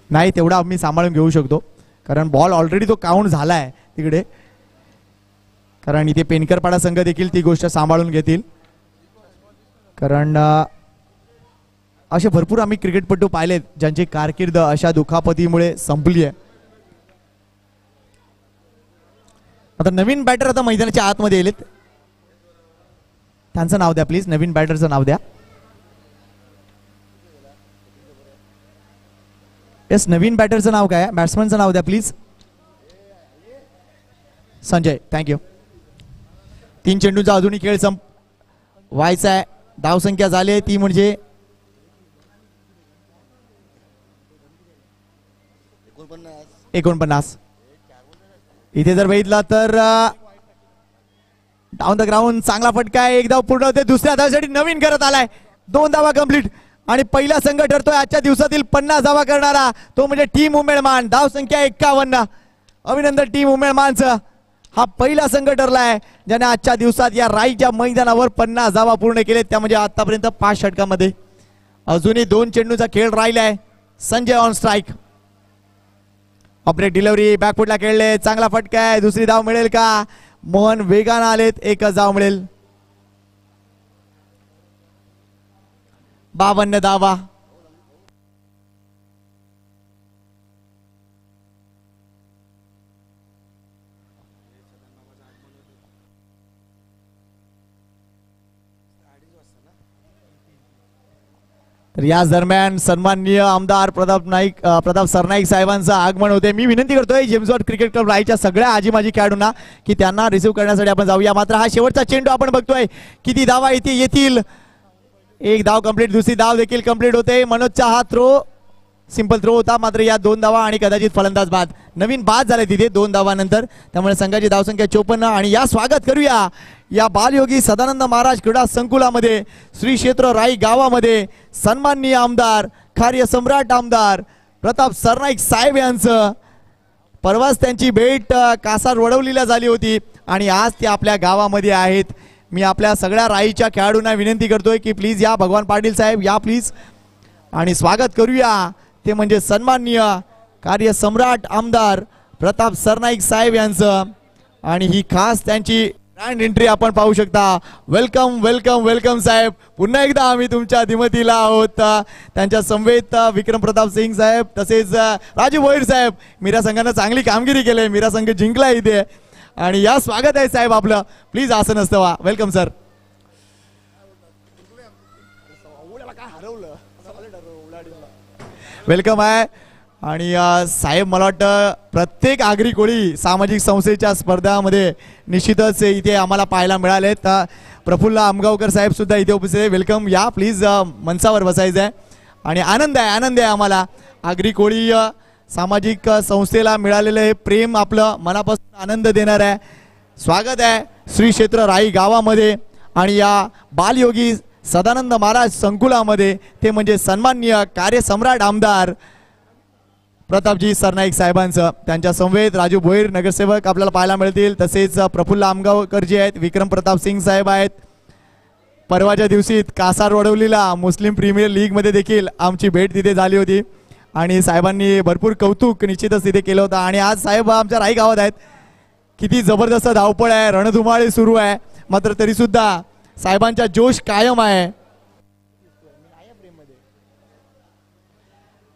नाही तेवढा आम्ही सांभाळून घेऊ शकतो कारण बॉल ऑलरेडी तो काउंट झालाय तिकडे. कारण इथे पेनकरपाडा संघ देखील ती गोष्ट सांभाळून घेतील. कारण असे भरपूर आम्ही क्रिकेटपटू पाहिलेत ज्यांची कारकीर्द अशा दुखापतीमुळे संपली आहे. आता नवीन बॅटर आता मैदानाच्या आतमध्ये येलेत. त्यांचं नाव द्या प्लीज. नवीन बॅटरचं नाव द्या. येस नवीन बॅटरचं नाव काय? बॅट्समनचं नाव द्या प्लीज. संजय. थँक्यू. 3 चेंडूंचा अजूनही खेळ व्हायचा आहे. धावसंख्या झाली ती म्हणजे 49. इथे जर बघितलं तर डाऊन द ग्राउंड चांगला फटका आहे. एक धाव पूर्ण होते. दुसऱ्या धावासाठी नवीन करत आलाय. 2 धावा कंप्लीट आणि पहिला संघ ठरतोय आजच्या दिवसातील 50 धावा करणारा तो म्हणजे टीम उमेळमान. धाव संख्या 51. अभिनंदन टीम उमेळमानचं. हा पहिला संघ ठरलाय ज्याने आजच्या दिवसात या राईच्या मैदानावर 50 धावा पूर्ण केले. त्या म्हणजे आतापर्यंत 5 षटकामध्ये. अजूनही 2 चेंडूचा खेळ राहिलाय. Sanjay on strike. ऑपरेट डिलिव्हरी बॅकफुटला खेळले. चांगला फटका आहे. दुसरी धाव मिळेल का? मोहन वेगानं आलेत. 1च धाव मिळेल. 52 धावा. तर याच दरम्यान सन्माननीय आमदार प्रताप सरनाईक साहेबांचं आगमन होते. मी विनंती करतोय जेम्स वॉट क्रिकेट क्लब राईच्या सगळ्या आजी माजी खेळाडूंना की त्यांना रिसीव्ह करण्यासाठी आपण जाऊया. मात्र हा शेवटचा चेंडू आपण बघतोय. किती धावा इथे येतील? 1 धाव कंप्लीट. दुसरी धाव देखील कंप्लीट होते. मनोजचा हा थ्रो सिंपल थ्रो होता. मात्र या 2 धावा आणि कदाचित फलंदाज बाद. नवीन बाद झाले तिथे 2 धावानंतर. त्यामुळे संघाची धावसंख्या 54. आणि या स्वागत करूया या बालयोगी सदानंद महाराज क्रीडा संकुलामध्ये श्री क्षेत्र राई गावामध्ये सन्माननीय आमदार कार्यसम्राट आमदार प्रताप सरनाईक साहेब यांचं. परवाच त्यांची भेट कासार वडवलीला झाली होती आणि आज ते आपल्या गावामध्ये आहेत. मी आपल्या सगळ्या राईच्या खेळाडूंना विनंती करतोय की प्लीज या. भगवान पाटील साहेब या प्लीज. आणि स्वागत करूया ते म्हणजे सन्माननीय कार्यसम्राट आमदार प्रताप सरनाईक साहेब यांचं. आणि ही खास त्यांची ग्रँड एंट्री आपण पाहू शकता. वेलकम वेलकम वेलकम साहेब. पुन्हा एकदा आम्ही तुमच्या दिमतीला आहोत. त्यांच्या समवेत विक्रम प्रताप सिंग साहेब तसेच राजू भोईर साहेब. मीरा संघानं चांगली कामगिरी केली. मीरा संघ जिंकला इथे. आणि या स्वागत आहे साहेब आपलं. प्लीज आसन असतं वा. Welcome sir. वेलकम आहे. आणि साहेब मला वाटतं प्रत्येक आगरी कोळी सामाजिक संस्थेच्या स्पर्धामध्ये निश्चितच इथे आम्हाला पाहायला मिळालेत. प्रफुल्ल आमगावकर साहेब सुद्धा इथे उपस्थित आहे. वेलकम. या प्लीज मंचावर बसायचं आहे. आणि आनंद आहे आम्हाला आगरी कोळी सामाजिक संस्थेला मिळालेलं हे प्रेम आपलं मनापासून आनंद देणार आहे. स्वागत आहे श्री क्षेत्र राई गावामध्ये आणि या बालयोगी सदानंद महाराज संकुलामध्ये. ते म्हणजे सन्माननीय कार्यसम्राट आमदार प्रतापजी सरनाईक साहेबांचं. त्यांच्या समवेत राजू भोईर नगरसेवक आपल्याला पाहायला मिळतील. तसेच प्रफुल्ल आमगावकर जे आहेत. विक्रम प्रताप सिंग साहेब आहेत. परवाच्या दिवशी कासार वडवलीला मुस्लिम प्रीमियर लीगमध्ये देखील आमची भेट तिथे झाली होती आणि साहेबांनी भरपूर कौतुक निश्चितच तिथे केलं होतं. आणि आज साहेब आमच्या राई गावात आहेत. किती जबरदस्त धावपळ आहे. रणधुमाळी सुरू आहे. मात्र तरी सुद्धा साहेबांचा जोश कायम आहे.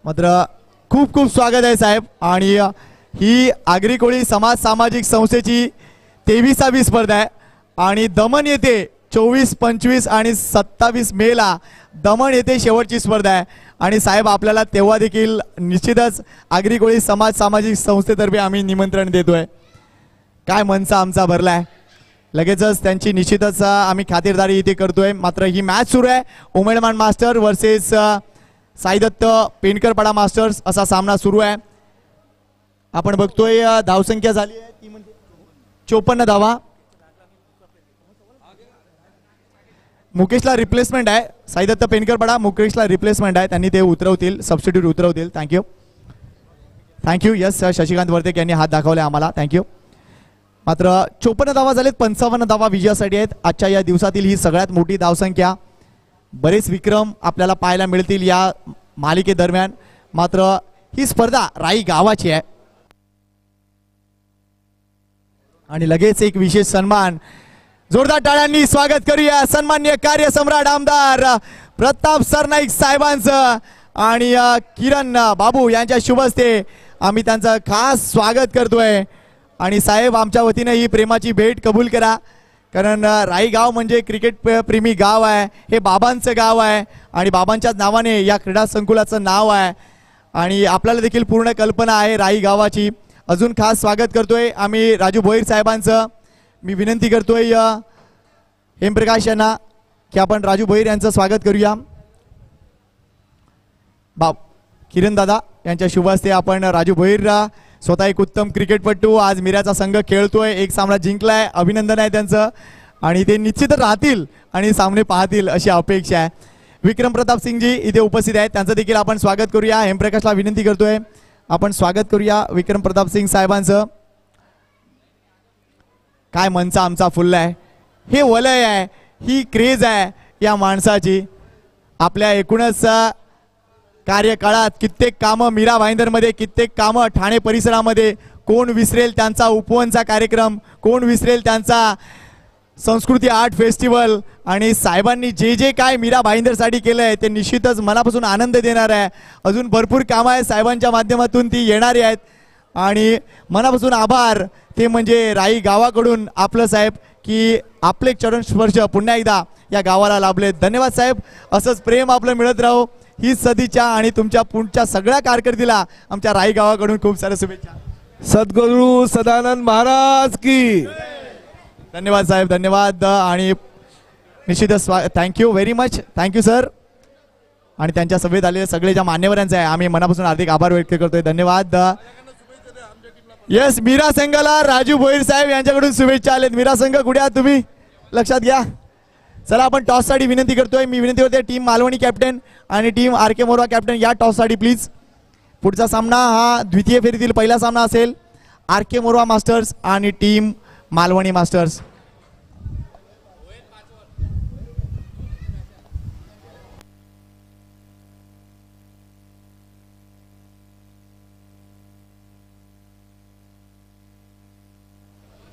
मात्र खूप खूप स्वागत आहे साहेब. आणि ही आगरी कोळी समाज सामाजिक संस्थेची 23वी स्पर्धा आहे आणि दमण येथे 24, 25 आणि 27 मेला दमण येथे शेवटची स्पर्धा आहे. आणि साहेब आपल्याला तेव्हा देखील निश्चितच आगरी कोळी समाज सामाजिक संस्थेतर्फे आम्ही निमंत्रण देतोय. काय मनसा आमचा भरलाय. लगेचच त्यांची निश्चितच आम्ही खातिरदारी इथे करतोय. मात्र ही मॅच सुरू आहे. उमेदमान मास्टर वर्सेस साईदत्त पेनकरपाडा मास्टर्स असा सामना सुरू आहे. आपण बघतोय धावसंख्या झाली आहे ती म्हणजे 54 धावा. मुकेशला रिप्लेसमेंट आहे. साईदत्त पेनकरपाडा मुकेशला रिप्लेसमेंट आहे. त्यांनी ते उतरवतील, सबस्टिट्यूट उतरवतील. Thank you thank you. Yes Shashikant Vartak यांनी हात दाखवले आम्हाला. थँक्यू. मात्र 54 धावा झालेत. 55 धावा विजयासाठी आहेत. आजच्या या दिवसातील ही सगळ्यात मोठी धावसंख्या. बरेच विक्रम आपल्याला पाहायला मिळतील या मालिकेदरम्यान. मात्र ही स्पर्धा राई गावाची आहे. आणि लगेच एक विशेष सन्मान. जोरदार टाळ्यांनी स्वागत करूया सन्माननीय कार्यसम्राट आमदार प्रताप सरनाईक साहेबांचं आणि किरण बाबू यांच्या शुभ हस्ते आम्ही त्यांचं खास स्वागत करतोय. आणि साहेब आमच्या वतीने ही प्रेमाची भेट कबूल करा. कारण राई गाव म्हणजे क्रिकेट प्रेमी गाव आहे. हे बाबांचं गाव आहे आणि बाबांच्याच नावाने या क्रीडा संकुलाचं नाव आहे. आणि आपल्याला देखील पूर्ण कल्पना आहे राई गावाची. अजून खास स्वागत करतोय आम्ही राजू भोईर साहेबांचं. मी विनंती करतोय हेमप्रकाश यांना की आपण राजू भोईर यांचं स्वागत करूया. किरण दादा यांच्या शुभ हस्ते आपण राजू भोईर स्वतः एक उत्तम क्रिकेटपटू. आज मिराचा संघ खेळतोय. एक सामना जिंकलाय. अभिनंदन आहे त्यांचं. आणि ते निश्चितच राहतील आणि सामने पाहतील अशी अपेक्षा आहे. विक्रम प्रताप सिंगजी इथे उपस्थित आहेत. त्यांचं देखील आपण स्वागत करूया. हेमप्रकाशला विनंती करतोय आपण स्वागत करूया विक्रम प्रताप सिंग साहेबांचं. काय मनचा आमचा फुलला आहे. हे वलय आहे, ही क्रेज आहे या माणसाची. आपल्या एकूणच कार्यकाळात कित्येक कामं मीरा भाईंदरमध्ये, कित्येक कामं ठाणे परिसरामध्ये. कोण विसरेल त्यांचा उपवनचा कार्यक्रम, कोण विसरेल त्यांचा संस्कृती आर्ट फेस्टिवल. आणि साहेबांनी जे जे काय मीरा भाईंदरसाठी केलं आहे ते निश्चितच मनापासून आनंद देणार आहे. अजून भरपूर कामं आहेत साहेबांच्या माध्यमातून ती येणारी आहेत. आणि मनापासून आभार ते म्हणजे राई गावाकडून आपलं साहेब की आपले चरण स्पर्श पुन्हा एकदा या गावाला लाभले. धन्यवाद साहेब. असंच प्रेम आपलं मिळत राहो. ही सदिच्छा आणि तुमच्या पुढच्या सगळ्या कारकिर्दीला आमच्या राई गावाकडून खूप साऱ्या शुभेच्छा. सद्गुरू सदानंद महाराज की. धन्यवाद साहेब. धन्यवाद. आणि निश्चितच thank you very much. Thank you sir. आणि त्यांच्या सभेत आलेले सगळे ज्या मान्यवरांचे आहे आम्ही मनापासून हार्दिक आभार व्यक्त करतोय. धन्यवाद. येस मीरा संघाला राजू भोईर साहेब यांच्याकडून शुभेच्छा आलेत. मीरा संघ कुठे आहात तुम्ही लक्षात घ्या. चला आपण टॉससाठी विनंती करतोय. मी विनंती करतोय टीम मालवणी कॅप्टन आणि टीम आर के मोरवा कॅप्टन या टॉससाठी प्लीज. पुढचा सामना हा द्वितीय फेरीतील पहिला सामना असेल. आर के मोरवा मास्टर्स आणि टीम मालवणी मास्टर्स.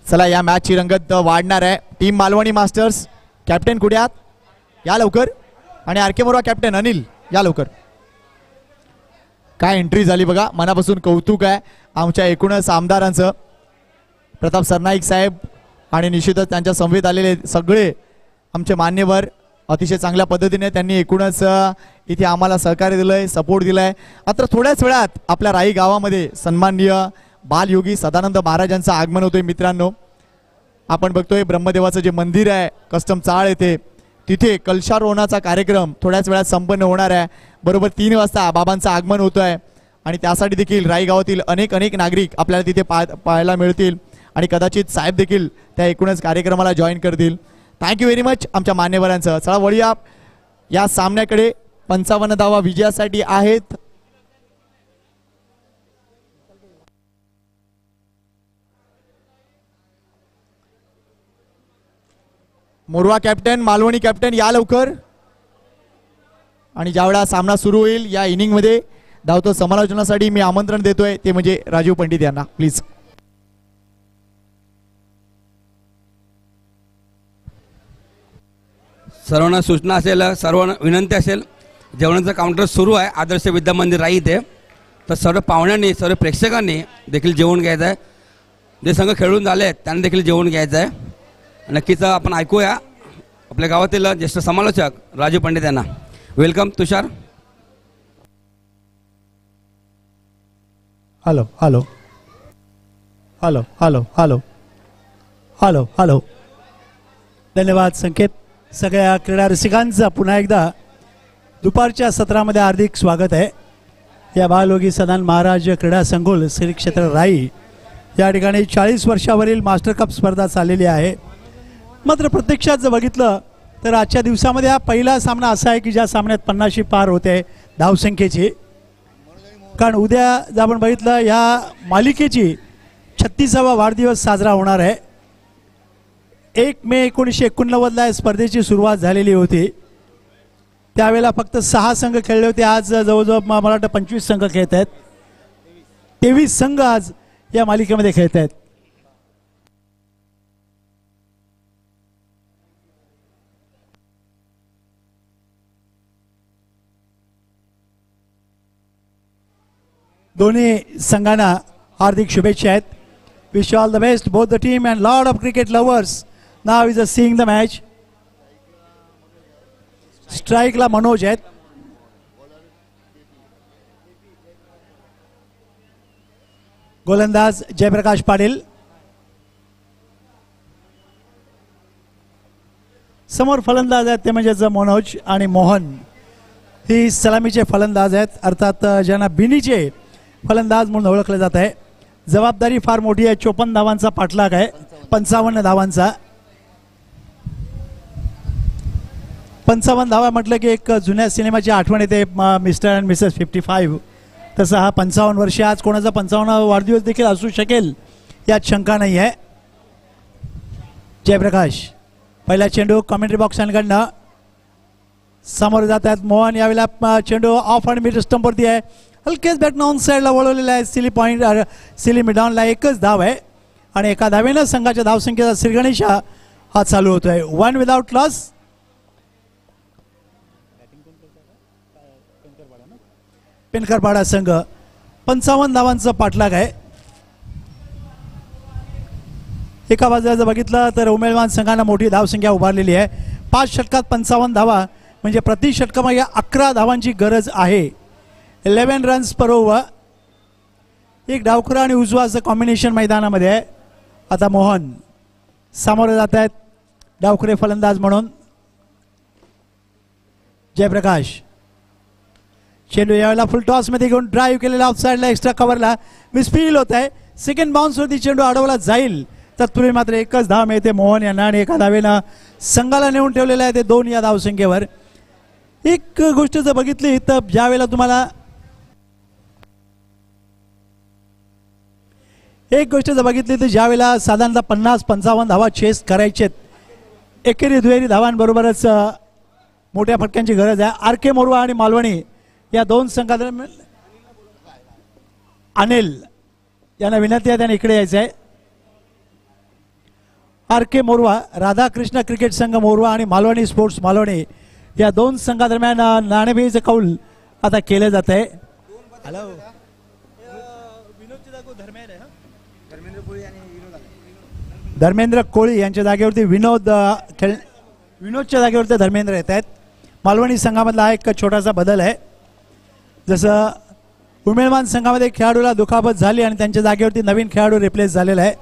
चला या मॅचची रंगत वाढणार आहे. टीम मालवणी मास्टर्स कॅप्टन कुठे आहात या लवकर. आणि आर के मोरवा कॅप्टन अनिल या लवकर. काय एंट्री झाली बघा. मनापासून कौतुक आहे आमच्या एकूणच आमदारांचं. प्रताप सरनाईक साहेब आणि निश्चितच त्यांच्या समवेत आलेले सगळे आमचे मान्यवर अतिशय चांगल्या पद्धतीने त्यांनी एकूणच इथे आम्हाला सहकार्य दिलंय, सपोर्ट दिलाय. मात्र थोड्याच वेळात आपल्या राई गावामध्ये सन्माननीय बालयोगी सदानंद महाराजांचं आगमन होतोय. मित्रांनो आपण बघतोय ब्रह्मदेवाचं जे मंदिर आहे कस्टम चाळ येथे, तिथे कलशारोहणाचा कार्यक्रम थोड्याच वेळात संपन्न होणार आहे. बरोबर 3 वाजता बाबांचं आगमन होतं आहे. आणि त्यासाठी देखील राई गावातील अनेक नागरिक आपल्याला तिथे पाहायला मिळतील. आणि कदाचित साहेब देखील त्या एकूणच कार्यक्रमाला जॉईन करतील. थँक्यू व्हेरी मच आमच्या मान्यवरांचं. चला वळूया या सामन्याकडे. 55 धावा विजयासाठी आहेत. मोरवा कॅप्टन, मालवणी कॅप्टन या लवकर. आणि ज्यावेळा सामना सुरू होईल या इनिंगमध्ये धावतो समालोचनासाठी मी आमंत्रण देतोय ते म्हणजे राजीव पंडित यांना प्लीज. सर्वांना सूचना असेल, सर्वांना विनंती असेल, जेवणाचं काउंटर सुरू आहे आदर्श विद्या मंदिर राई इथे. तर सर्व पाहुण्यांनी, सर्व प्रेक्षकांनी देखील जेवण घ्यायचं आहे. जे संघ खेळून झाले आहेत त्यांना देखील जेवण घ्यायचं आहे. नक्कीच आपण ऐकूया आपल्या गावातील ज्येष्ठ समालोचक राजू पंडित यांना. Welcome Tushar. Hello hello hello hello hello hello hello धन्यवाद संकेत. सगळ्या क्रीडा रसिकांचं पुन्हा एकदा दुपारच्या सत्रामध्ये हार्दिक स्वागत आहे. या बालयोगी सदानंद महाराज क्रीडा संकुल श्री क्षेत्र राई या ठिकाणी 40 वर्षावरील मास्टर कप स्पर्धा चाललेली आहे. मात्र प्रत्यक्षात जर बघितलं तर आजच्या दिवसामध्ये हा पहिला सामना असा आहे की ज्या सामन्यात 50शी पार होते धावसंख्येची. कारण उद्या जर आपण बघितलं या मालिकेची 36वा वाढदिवस साजरा होणार आहे. 1 मे 1989ला स्पर्धेची सुरुवात झालेली होती. त्यावेळेला फक्त 6 संघ खेळले होते. आज जवळजवळ मला वाटतं 25 संघ खेळत आहेत. 23 संघ आज या मालिकेमध्ये खेळत आहेत. दोन्ही संघांना हार्दिक शुभेच्छा आहेत. Wish all the best both the team and lord of cricket lovers. Now is seeing the match. स्ट्राईकला मनोज आहेत. गोलंदाज जयप्रकाश पाटील. समोर फलंदाज आहेत ते म्हणजे मनोज आणि मोहन. ही सलामीचे फलंदाज आहेत. अर्थात ज्यांना बिनीचे फलंदाज म्हणून ओळखले जात आहे. जबाबदारी फार मोठी आहे. 54 धावांचा पाठलाग आहे. 55 धावांचा. 55 धावा म्हटलं की एक जुन्या सिनेमाची आठवण येते, मिस्टर अँड मिसेस 55. तसा हा 55 वर्ष. आज कोणाचा 55वा वाढदिवस देखील असू शकेल यात शंका नाही आहे. जयप्रकाश पहिला चेंडू कमेंट्री बॉक्सांकडनं समोर जात आहेत. मोहन यावेळेला चेंडू ऑफ आणि मिड स्टंपवरती आहे. हलकेच बॅट नॉन साईडला वळवलेला आहे. सिली पॉईंट सिली मिडॉनला एकच धाव आहे आणि एका धावेनं संघाच्या धावसंख्येचा श्रीगणेशा हा चालू होतोय. 1 विदाउट लॉस. पेनकरपाडा संघ 55 धावांचा पाठलाग आहे. एका बाजूला जर बघितलं तर उमेदवार संघांना मोठी धावसंख्या उभारलेली आहे. 5 षटकात 55 धावा म्हणजे प्रति षटकामागे 11 धावांची गरज आहे. 11 रन्स पर ओव्हर. एक डावखुरा आणि उजवा असं कॉम्बिनेशन मैदानामध्ये आहे. आता मोहन सामोरे जात आहेत डावखुरे फलंदाज म्हणून. जयप्रकाश चेंडू यावेळेला फुल टॉसमध्ये घेऊन ड्राईव्ह केलेला ऑफ साईडला एक्स्ट्रा कव्हरला मिसफील होत आहे. सेकंड बाउन्सवरती चेंडू अडवला जाईल. तत्पूर्वी मात्र एकच धाव मिळते मोहन यांना आणि एका धावेनं संघाला नेऊन ठेवलेलं आहे ते 2 या धावसंख्येवर. एक गोष्ट जर बघितली तर ज्यावेळेला तुम्हाला ज्यावेळेला साधारणतः 50-55 धावा चेस करायचे एकेरी दुहेरी धावांबरोबरच मोठ्या फटक्यांची गरज आहे. आर के मोरवा आणि मालवणी या 2 संघादरम्यान अनिल यांना विनंती आहे त्यांनी इकडे यायचं आहे. आर के मोरवा राधाकृष्ण क्रिकेट संघ मोरवा आणि मालवणी स्पोर्ट्स मालवणी या 2 संघादरम्यान नाणेफेकीचे कौल आता केले जात आहे. हॅलो धर्मेंद्र कोळी यांच्या जागेवरती विनोदच्या जागेवरती धर्मेंद्र येत आहेत. मालवणी संघामधला एक छोटासा बदल आहे. जसं उमेदवार संघामध्ये खेळाडूला दुखापत झाली आणि त्यांच्या जागेवरती नवीन खेळाडू रिप्लेस झालेला आहे.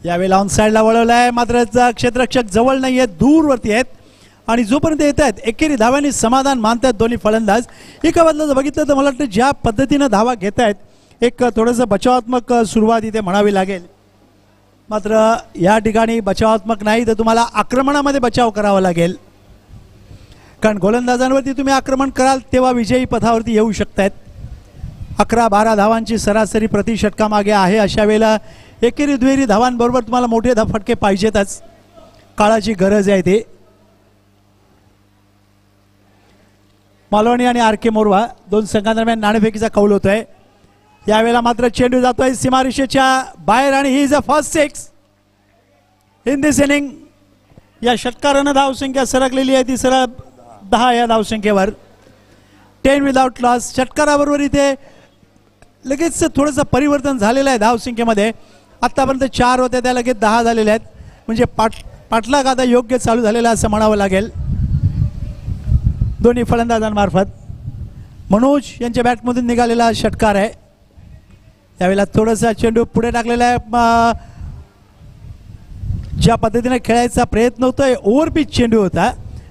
यावेळेला ऑन साईडला वळवला आहे. मात्र क्षेत्ररक्षक जवळ नाही आहेत, दूरवरती आहेत आणि जोपर्यंत येत आहेत एकेरी धाव्यांनी समाधान मानतात दोन्ही फलंदाज. एका बाजूला जर बघितलं तर मला वाटतं ज्या पद्धतीनं धावा घेत आहेत एक थोडंसं बचावात्मक सुरुवात इथे म्हणावी लागेल. मात्र या ठिकाणी बचावात्मक नाही तर तुम्हाला आक्रमणामध्ये बचाव करावा लागेल. कारण गोलंदाजांवरती तुम्ही आक्रमण कराल तेव्हा विजयी पथावरती येऊ शकतायत. 11-12 धावांची सरासरी प्रति षटकामागे आहे. अशा वेळेला एकेरी दुहेरी धावांबरोबर तुम्हाला मोठे फटके पाहिजेतच. काळाची गरज आहे ते. मालवणी आणि आर के मोरवा 2 संघांदरम्यान नाणेफेकीचा कौल होतोय. यावेळेला मात्र चेंडू जातोय सीमारेषेच्या बाहेर आणि he is a first 6 in this inning. या षटकारानं धावसंख्या सरकलेली आहे ती सरळ 10 या धावसंख्येवर. 10 विदाउट लॉस. षटकाराबरोबर इथे लगेच थोडंसं परिवर्तन झालेलं आहे धावसंख्येमध्ये. आत्तापर्यंत 4 होत्या त्या लगेच 10 झालेल्या आहेत. म्हणजे पाठलाग आता योग्य चालू झालेला असं म्हणावं लागेल दोन्ही फलंदाजांमार्फत. मनोज यांच्या बॅटमधून निघालेला षटकार आहे. यावेळेला थोडासा चेंडू पुढे टाकलेला आहे. ज्या पद्धतीने खेळायचा प्रयत्न होतोय ओव्हरपिच चेंडू होता.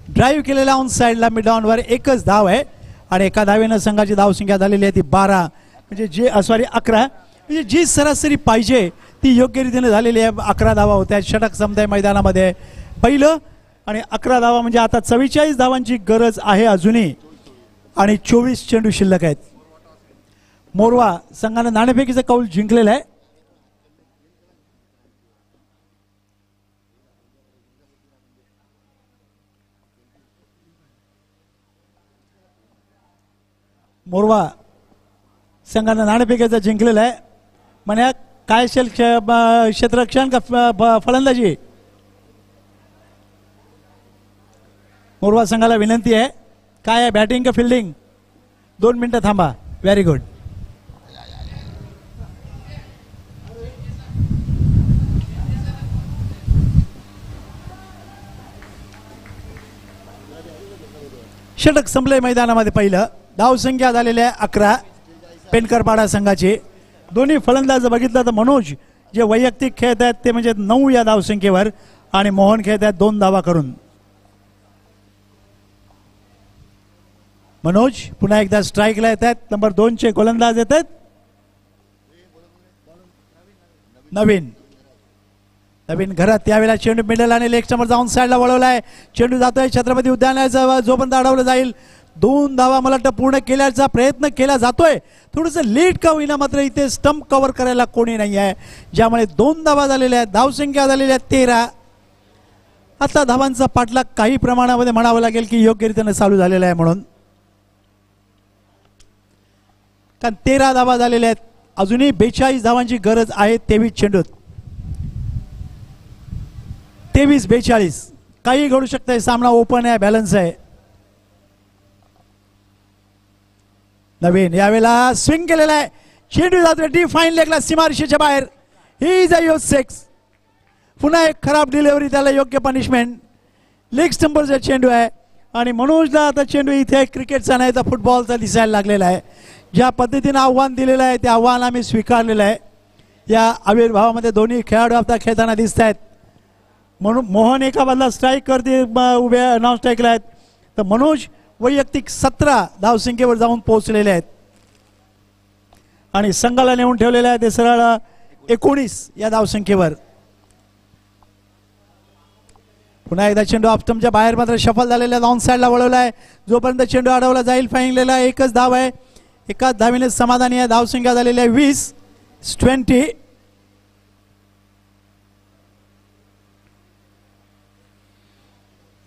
ड्राईव्ह केलेला ऑन साईडला मिड ऑनवर एकच धाव आहे आणि एका धावेनं संघाची धावसंख्या झालेली आहे ती 12 म्हणजे 11 म्हणजे जी सरासरी पाहिजे ती योग्य रीतीने झालेली आहे. 11 धावा होत्या. षटक संपताय मैदानामध्ये पहिलं आणि 11 धावा म्हणजे आता 44 धावांची गरज आहे अजूनही आणि 24 चेंडू शिल्लक आहेत. मोरवा संघानं नाणेफेकीचा कौल जिंकलेला आहे. मोरवा संघानं नाणेफेकीचा जिंकलेला आहे. म्हणे काय क्षेत्ररक्षण का फलंदाजी. मोरवा संघाला विनंती आहे काय आहे बॅटिंग का फिल्डिंग. 2 मिनिटं थांबा. Very good. षटक संपले मैदानामध्ये. पहिलं धावसंख्या झालेली आहे 11 पेनकरपाडा संघाची. दोन्ही फलंदाज बघितलं तर मनोज जे वैयक्तिक खेळत आहेत ते म्हणजे 9 या धावसंख्येवर आणि मोहन खेळत आहेत 2 धावा करून. मनोज पुन्हा एकदा स्ट्राईकला येत आहेत. नंबर 2 चे गोलंदाज येत आहेत. नवीन घरात यावेळेला चेंडू मिडल आणि लेग स्टंपवर जाऊन साईडला वळवलाय. चेंडू जातोय छत्रपती उद्यानाचा जोपर्यंत अडवलं जाईल. 2 धावा मला वाटतं पूर्ण केल्याचा प्रयत्न केला जातोय. थोडंसं लेट का होईना मात्र इथे स्टंप कव्हर करायला कोणी नाही आहे ज्यामुळे 2 धावा झालेल्या आहेत. धावसंख्या झालेली आहे 13. आता धावांचा पाठलाग काही प्रमाणामध्ये म्हणावं लागेल की योग्यरीतीने चालू झालेला आहे म्हणून कारण 13 धावा झालेल्या आहेत. अजूनही 42 धावांची गरज आहे 23 चेंडूत. 23-42 काही घडू शकतंय. सामना ओपन आहे बॅलन्स आहे. नवीन यावेळेला स्विंग केलेला आहे. चेंडू जातोय डी फाईन लेगला सीमारेषेच्या बाहेर. He is a use 6. पुन्हा एक खराब डिलिव्हरी त्याला योग्य पनिशमेंट. लेग स्टंपरचा चेंडू आहे आणि मनोजला आता चेंडू इथे क्रिकेटचा नाही तर फुटबॉलचा दिसायला लागलेला आहे. ज्या पद्धतीनं आव्हान दिलेलं आहे ते आव्हान आम्ही स्वीकारलेलं आहे. या आविर्भावामध्ये दोन्ही खेळाडू आता खेळताना दिसत आहेत. म्हणून मोहन एका बाजूला स्ट्राईक करते उभ्या नॉन स्ट्राईकला आहेत तर मनोज वैयक्तिक 17 धावसंख्येवर जाऊन पोहोचलेले आहेत आणि संघाला नेऊन ठेवलेले आहे ते सरळ 19 या धावसंख्येवर. पुन्हा एकदा चेंडू ऑफस्टंपच्या बाहेर मात्र शफल झालेला ऑन साईडला वळवला आहे. जोपर्यंत चेंडू अडवला जाईल फाईनलेला एकच धाव आहे. एकाच धावेने समाधानी आहे. धावसंख्या झालेली आहे 20-20.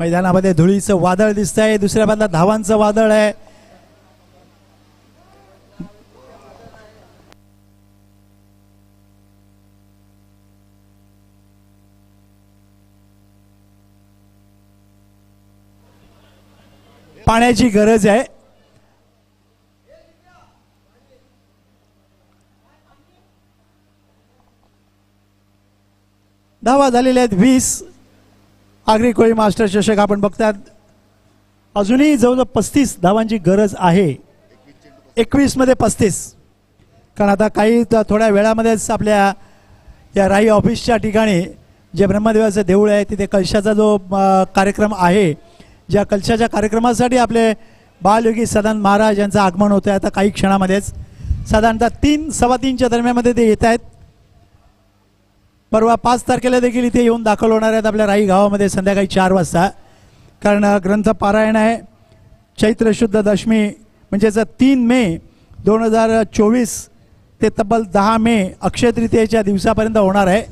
मैदानामध्ये धुळीचं वादळ दिसत आहे. दुसऱ्या बाजूला धावांचं वादळ आहे. पाण्याची गरज आहे. धावा झालेल्या आहेत 20. आगरी कोळी मास्टर चषक आपण बघतात. अजूनही जवळजवळ 35 धावांची गरज आहे. 21 मध्ये 35 कारण आता काही थोड्या वेळामध्येच आपल्या या राई ऑफिसच्या ठिकाणी जे ब्रह्मदेवाचं देऊळ आहे तिथे कलशाचा जो कार्यक्रम आहे ज्या कलशाच्या कार्यक्रमासाठी आपले बालयोगी सदानंद महाराज यांचं आगमन होतं आहे आता काही क्षणामध्येच. साधारणतः 3-3:15च्या दरम्यानमध्ये ते येत आहेत. परवा 5 तारखेला देखील इथे येऊन दाखल होणार आहेत आपल्या राई गावामध्ये संध्याकाळी 4 वाजता कारण ग्रंथ पारायण आहे. चैत्र शुद्ध दशमी म्हणजेच 3 मे 2024 ते तब्बल 10 मे अक्षय तृतीयेच्या दिवसापर्यंत होणार आहे.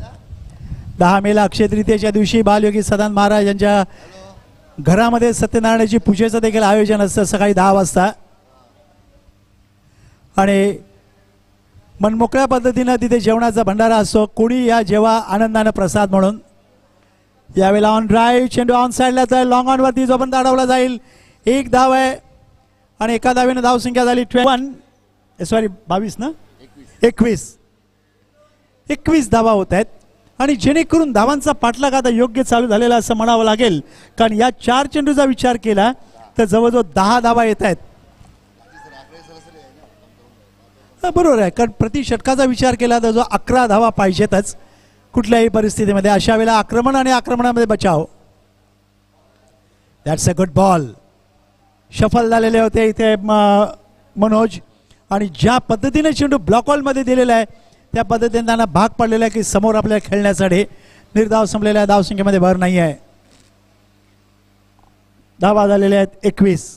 10 मेला अक्षय तृतीयेच्या दिवशी बालयोगी सदानंद महाराज यांच्या घरामध्ये सत्यनारायणाची पूजेचं देखील आयोजन असतं सकाळी 10 वाजता आणि मनमोकळ्या पद्धतीनं तिथे जेवणाचा भंडारा असतो. कोणी या जेवा आनंदानं प्रसाद म्हणून. यावेळेला ऑन ड्राईव्ह चेंडू ऑन साईडला तर लॉंग ऑनवरती जोपर्यंत अडवला जाईल. 1 धाव आहे आणि एका धावेनं धावसंख्या झाली 22 ना 21 धावा होत आहेत आणि जेणेकरून धावांचा पाठलाग आता योग्य चालू झालेला असं म्हणावं लागेल कारण या 4 चेंडूचा विचार केला तर जवळजवळ 10 धावा येत आहेत. बरोबर आहे, कारण प्रति षटकाचा विचार केला तर जो 11 धावा पाहिजेतच कुठल्याही परिस्थितीमध्ये. अशा वेळेला आक्रमण आणि आक्रमणामध्ये बचाव. That's a good ball. Shuffle झालेले होते इथे मनोज, आणि ज्या पद्धतीने चेंडू ब्लॉक हॉलमध्ये दिलेला आहे त्या पद्धतीने त्यांना भाग पडलेला आहे की समोर आपल्याला खेळण्यासाठी. निर्धाव संपलेल्या धावसंख्येमध्ये भर नाही आहे. धावा झालेल्या आहेत 21.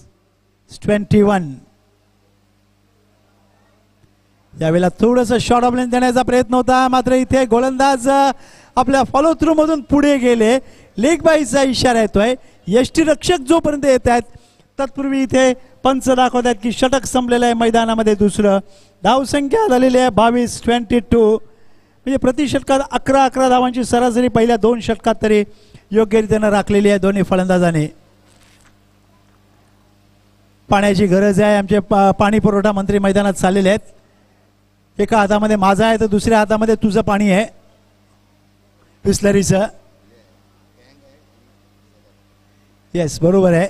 यावेळेला थोडंसं शॉर्ट ऑफ लेंथ देण्याचा प्रयत्न होता, मात्र इथे गोलंदाज आपल्या फॉलो थ्रू मधून पुढे गेले. लेग बाईचा इशारा येतोय. यष्टीरक्षक जोपर्यंत येत आहेत तत्पूर्वी इथे पंच दाखवत आहेत की षटक संपलेलं आहे मैदानामध्ये दुसरं. धावसंख्या झालेली आहे 22. म्हणजे प्रति षटकात 11 धावांची सरासरी पहिल्या 2 षटकात तरी योग्यरीतीनं राखलेली आहे दोन्ही फलंदाजांनी. पाण्याची गरज आहे. आमचे पाणी पुरवठा मंत्री मैदानात चाललेले आहेत. एका हातामध्ये माझा आहे तर दुसऱ्या हातामध्ये तुझं पाणी आहे बिस्लरीचं. येस, बरोबर आहे,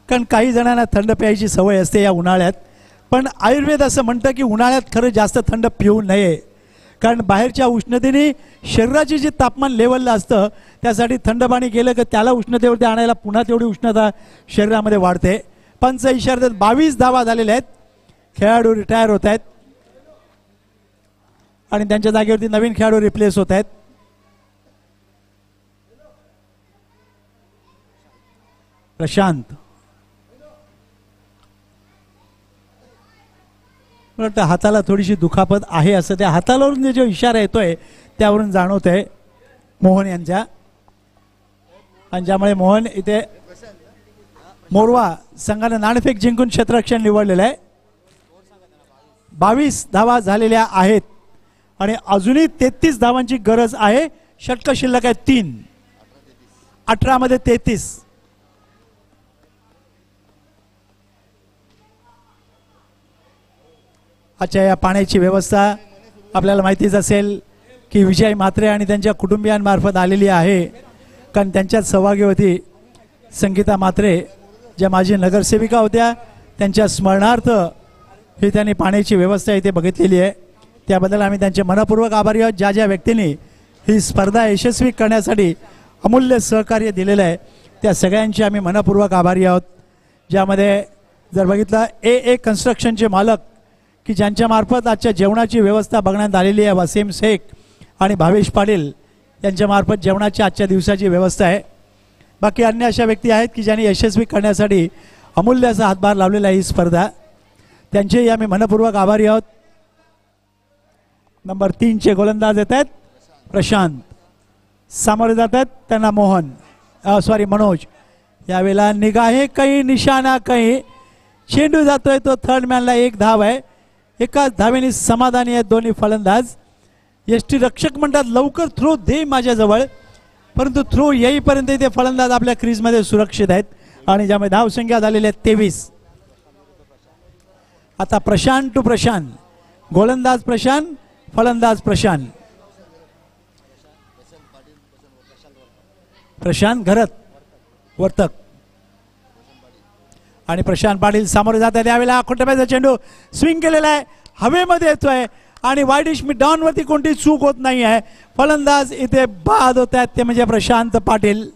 कारण काही जणांना थंड प्यायची सवय असते या उन्हाळ्यात. पण आयुर्वेद असं म्हणतं की उन्हाळ्यात खरं जास्त थंड पिऊ नये, कारण बाहेरच्या उष्णतेने शरीराची जी तापमान लेवलला असतं त्यासाठी थंड पाणी गेलं की त्याला उष्णतेवरती आणायला पुन्हा तेवढी उष्णता शरीरामध्ये वाढते. पंच इशारा 22 धावा झालेल्या आहेत. खेळाडू रिटायर होत आहेत आणि त्यांच्या जागेवरती नवीन खेळाडू रिप्लेस होत आहेत. प्रशांत, मला वाटतं हाताला थोडीशी दुखापत आहे असं त्या हातावरून जो इशारा येतोय त्यावरून जाणवत आहे मोहन यांच्या, आणि ज्यामुळे मोहन इथे मोरवा संघाने नाणेफेक जिंकून क्षेत्ररक्षण निवडलेलं आहे. 22 धावा झालेल्या आहेत आणि अजूनही 33 धावांची गरज आहे. षटक शिल्लक आहे 3. 18 मध्ये 33. अच्छा, या पाण्याची व्यवस्था आपल्याला माहितीच असेल की विजय म्हात्रे आणि त्यांच्या कुटुंबियांमार्फत आलेली आहे, कारण त्यांच्यात सहभागी होती संगीता म्हात्रे ज्या माजी नगरसेविका होत्या. त्यांच्या स्मरणार्थ ही त्यांनी पाण्याची व्यवस्था इथे बघितलेली आहे. त्याबद्दल आम्ही त्यांचे मनपूर्वक आभारी आहोत. ज्या ज्या व्यक्तींनी ही स्पर्धा यशस्वी करण्यासाठी अमूल्य सहकार्य दिलेलं आहे त्या सगळ्यांचे आम्ही मनपूर्वक आभारी आहोत. ज्यामध्ये जर बघितलं ए कन्स्ट्रक्शनचे मालक की ज्यांच्या मार्फत आजच्या जेवणाची व्यवस्था बघण्यात आलेली आहे, वसीम शेख आणि भावेश पाटील यांच्या मार्फत जेवणाची आजच्या दिवसाची व्यवस्था आहे. बाकी अन्य अशा व्यक्ती आहेत की ज्यांनी यशस्वी करण्यासाठी अमूल्य असा हातभार लावलेला आहे ही स्पर्धा. त्यांचेही आम्ही मनपूर्वक आभारी आहोत. नंबर 3 चे गोलंदाज येत आहेत प्रशांत. सामोरे जात आहेत त्यांना मनोज. यावेळेला निगाहे काही निशाणा काही. चेंडू जातोय तो थर्ड मॅनला. 1 धाव आहे. एकाच धावेने समाधानी आहेत दोन्ही फलंदाज. यष्टीरक्षक म्हणतात लवकर थ्रो दे माझ्याजवळ, परंतु थ्रो येईपर्यंत इथे फलंदाज आपल्या क्रीजमध्ये सुरक्षित आहेत आणि ज्यामुळे धावसंख्या झालेली आहे 23. आता प्रशांत टू प्रशांत. गोलंदाज प्रशांत, फलंदाज प्रशांत. प्रशांत घरत वर्तक आणि प्रशांत पाटील सामोरे जात आहे. त्यावेळेला खोटप्याचा चेंडू स्विंग केलेला आहे, हवेमध्ये येतोय आणि वाईडिश मिडॉनवरती कोणती चूक होत नाही आहे. फलंदाज इथे बाद होत आहेत ते म्हणजे प्रशांत पाटील.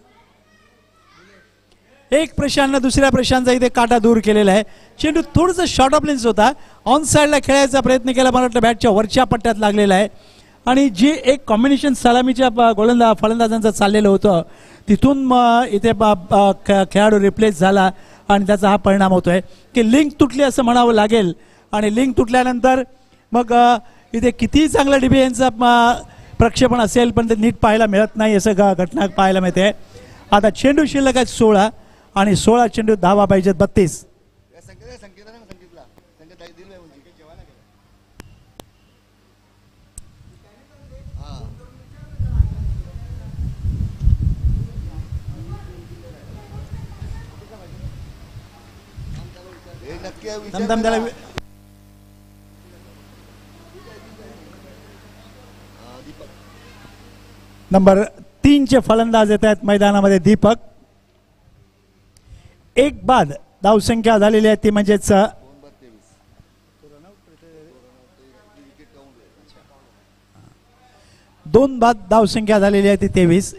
एक प्रशांतनं दुसऱ्या प्रशांतचा इथे काटा दूर केलेला आहे. चेंडू थोडंसं शॉर्ट ऑफ लेन्स होता, ऑन साईडला खेळायचा प्रयत्न केला, मला वाटतं बॅटच्या वरच्या पट्ट्यात लागलेला आहे. आणि जे एक कॉम्बिनेशन सलामीच्या फलंदाजांचं चाललेलं होतं तिथून इथे खेळाडू रिप्लेस झाला आणि त्याचा हा परिणाम होतोय की लिंक तुटली असं म्हणावं लागेल. आणि लिंक तुटल्यानंतर मग इथे कितीही चांगलं DBNचं प्रक्षेपण असेल पण ते नीट पाहायला मिळत नाही असं घटना पाहायला मिळते. आता चेंडू शिल्लक आहेत 16 आणि 16 चेंडू धावा पाहिजेत 32. नंबर 3 चे फलंदाज येत आहेत मैदानामध्ये दीपक. 1 बाद धावसंख्या झालेली आहे ती म्हणजेच 2 बाद धावसंख्या झालेली आहे ती 23.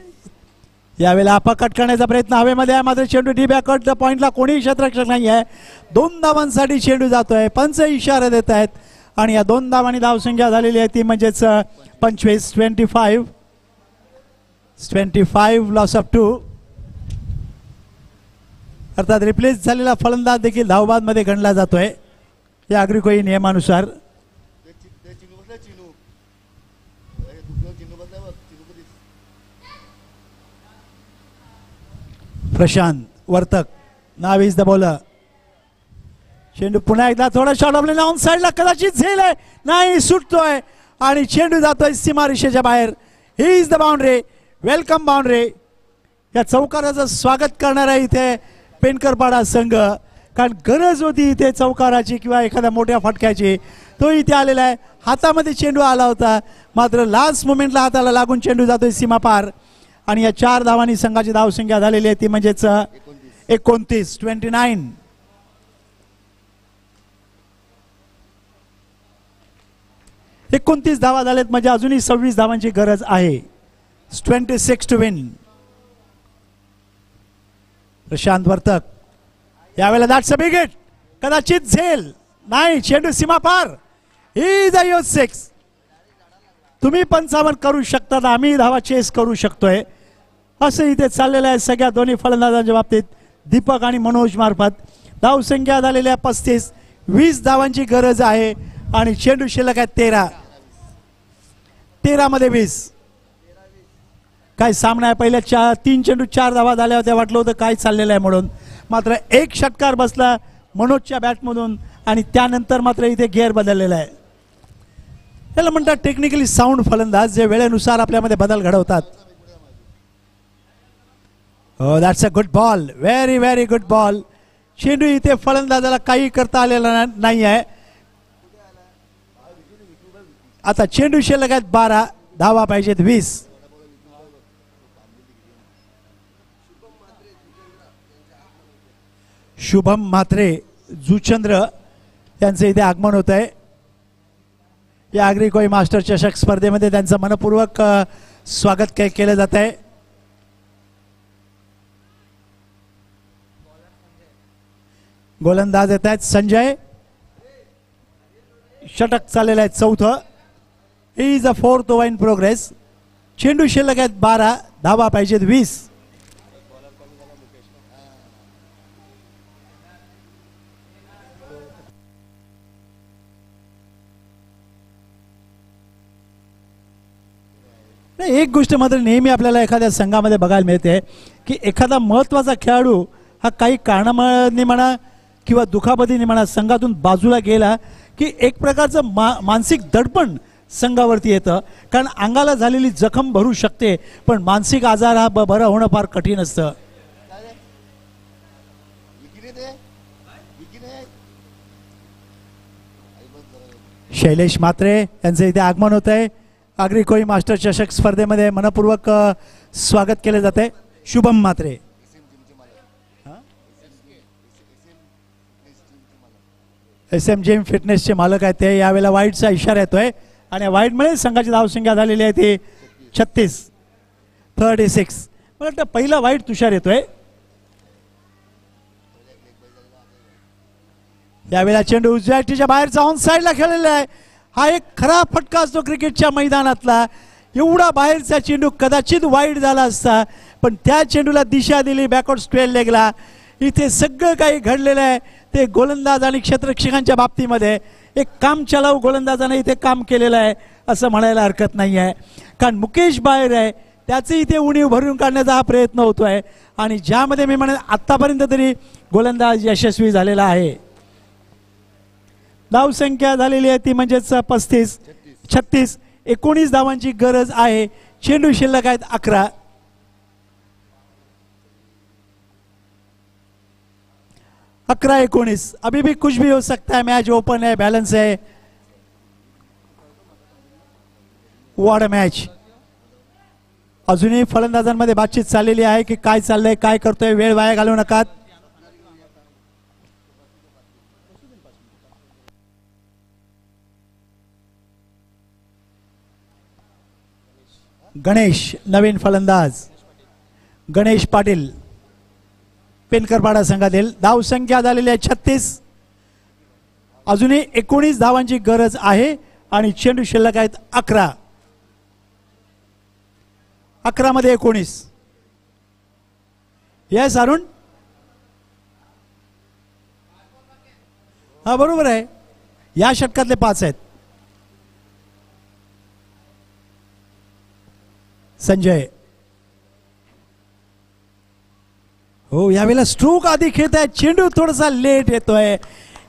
यावेळेला अपकट करण्याचा प्रयत्न हवेमध्ये आहे, मात्र चेंडू डी बॅकवर्ड पॉइंटला कोणीही क्षेत्ररक्षक नाही आहे. 2 धावांसाठी चेंडू जातोय, पंच इशारा देत आहेत आणि या 2 धावांनी धावसंख्या झालेली आहे ती म्हणजेच 25. 25 लॉस ऑफ 2. अर्थात रिप्लेस झालेला फलंदाज देखील धावबाद मध्ये गणला जातोय या अग्रिकोई नियमानुसार. प्रशांत वर्तक नाव इज द बॉलर. चेंडू पुन्हा एकदा थोडा शॉट आपल्याला ऑन साइडला कदाचित झेल आहे, नाही सुटतोय आणि चेंडू जातोय सीमारेषेच्या बाहेर. He is the boundary, welcome boundary. या चौकाराचं स्वागत करणार आहे इथे पेनकरपाडा संघ, कारण गरज होती इथे चौकाराची किंवा एखाद्या मोठ्या फटक्याची. तो इथे आलेला आहे, हातामध्ये चेंडू आला होता, मात्र लास्ट मोमेंटला हाताला लागून चेंडू जातोय सीमापार आणि या 4 धावांनी संघाची धावसंख्या झालेली आहे ती म्हणजेच 29. 29 धावा झालेत, म्हणजे अजूनही 26 धावांची गरज आहे. 26 टू विन. प्रशांत वर्तक यावेळेला दॅट्स अ बिग हिट, कदाचित झेल नाही, चेंडू सीमापार. He is a huge 6. तुम्ही 55 करू शकता, आम्ही धावा चेस करू शकतोय, असं इथे चाललेलं आहे सगळ्या दोन्ही फलंदाजांच्या बाबतीत. दीपक आणि मनोज मार्फत धावसंख्या झालेल्या 35. 20 धावांची गरज आहे आणि चेंडू शिल्लक आहे 13. 13 मध्ये 20. काय सामना आहे, पहिल्या 3 चेंडू 4 धावा झाल्या होत्या, वाटलं होतं काय चाललेलं आहे म्हणून, मात्र एक षटकार बसला मनोजच्या बॅटमधून आणि त्यानंतर मात्र इथे गेअर बदललेला आहे. याला म्हणतात टेक्निकली साऊंड फलंदाज, जे वेळेनुसार आपल्यामध्ये बदल घडवतात. हो, that's a good ball, very very good ball. चेंडू इथे फलंदाजाला काही करता आलेला नाही आहे. आता चेंडू शिल्लक आहेत 12, धावा पाहिजेत 20. शुभम म्हात्रे जुचंद्र यांचे इथे आगमन होत आहे. या अग्रिकोई मास्टर चषक स्पर्धेमध्ये त्यांचं मनपूर्वक स्वागत केलं जात आहे. गोलंदाज येत आहेत संजय. षटक चाललेलं आहे 4थं. Is a 4th over in progress. चेंडू शिल्लक आहेत 12, धावा पाहिजेत 20. एक गोष्ट मात्र नेहमी आपल्याला एखाद्या संघामध्ये बघायला मिळते की एखादा महत्त्वाचा खेळाडू हा काही कारणाने म्हणा किंवा दुखापतीने म्हणा संघातून बाजूला गेला की एक प्रकारचं मानसिक दडपण संघावरती येतं, कारण अंगाला झालेली जखम भरू शकते पण मानसिक आजार हा बरं होणं फार कठीण असतं. शैलेश म्हात्रे यांचे इथे आगमन होत आहे. अग्रिकोई मास्टर चषक स्पर्धेमध्ये मनपूर्वक स्वागत केले जाते. शुभम म्हात्रे SM जिम फिटनेसचे मालक आहेत ते. यावेळेला वाईटचा इशारा येतोय आणि वाईटमुळे संघाची धावसंख्या झालेली आहे ती 36. 36. मला वाटतं पहिला वाईट तुषार येतोय. यावेळेला चेंडू उजव्या टीच्या बाहेरचा ऑन साईडला खेळलेला आहे. हा एक खरा फटका असतो क्रिकेटच्या मैदानातला. एवढा बाहेरचा चेंडू कदाचित वाईट झाला असता, पण त्या चेंडूला दिशा दिली बॅकवर्ड स्क्वेअर लेगला. इथे सगळं काही घडलेलं आहे ते गोलंदाज आणि क्षेत्ररक्षकांच्या बाबतीमध्ये. एक काम चलाऊ गोलंदाजाने इथे काम केलेलं आहे असं म्हणायला हरकत नाही आहे, कारण मुकेश बाहेर आहे, त्याचे इथे उणीव भरून काढण्याचा हा प्रयत्न होतो आहे आणि ज्यामध्ये मी म्हणेन आत्तापर्यंत तरी गोलंदाज यशस्वी झालेला आहे. धावसंख्या झालेली आहे ती म्हणजेच 35. 36. 19 धावांची गरज आहे. चेंडू शिल्लक आहेत 11. अकरा 19. अभी भी कुछ भी हो सकता है. मैच ओपन है, बैलेंस है. What a match. अजूनही फलंदाजांमध्ये बातचीत चाललेली आहे की काय चाललंय, काय करतोय, वेळ वाया घालवू नका. गणेश नवीन फलंदाज गणेश पाटील पेनकरपाडा संघातील. धावसंख्या झालेली आहे 36. अजूनही 19 धावांची गरज आहे आणि चेंडू शिल्लक आहेत 11. 11 मध्ये 19. येस अरुण. हा बरोबर आहे. या षटकातले 5 आहेत. संजय. हो यावेळेला स्ट्रोक आधी खेळत आहे. चेंडू थोडासा लेट येतोय.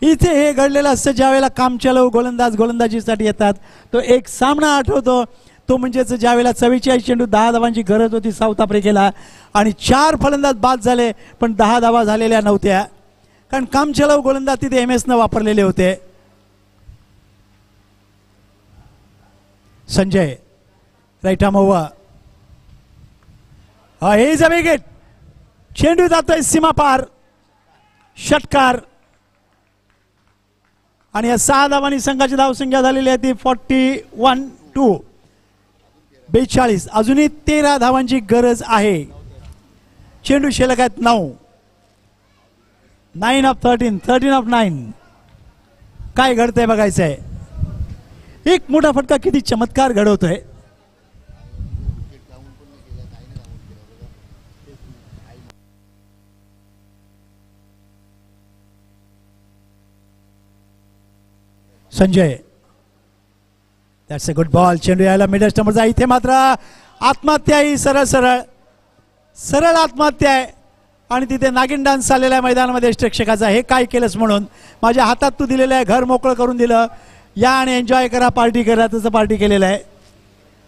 इथे हे घडलेलं असतं ज्यावेळेला कामचलाऊ गोलंदाज गोलंदाजीसाठी येतात. तो एक सामना आठवतो तो म्हणजेच ज्यावेळेला 44 चेंडू 10 धावांची गरज होती साऊथ आफ्रिकेला आणि 4 फलंदाज बाद झाले पण 10 धावा झालेल्या नव्हत्या कारण कामचलाऊ गोलंदाज तिथे MS न वापरलेले होते. Sanjay right arm over. हे इज अ विकेट. चेंडू जातोय सीमा पार. षटकार आणि या 6 धावांनी संघाची धावसंख्या झालेली आहे ती 42. अजूनही 13 धावांची गरज आहे. चेंडू शिल्लक आहेत 9. 9 ऑफ 13. 13 ऑफ 9. काय घडतंय बघायचंय. एक मोठा फटका किती चमत्कार घडवतोय. Sanjay. That's a good ball. चेंडू यायला मिडल स्टंपचा. इथे मात्र आत्महत्या ही सरळ सरळ सरळ आत्महत्या आहे आणि तिथे नागिन डान्स चाललेला आहे मैदानामध्ये प्रेक्षकाचा. हे काय केलंस म्हणून माझ्या हातात तू दिलेलं आहे. घर मोकळं करून दिलं. या आणि एन्जॉय करा पार्टी करा. तसं पार्टी केलेलं आहे.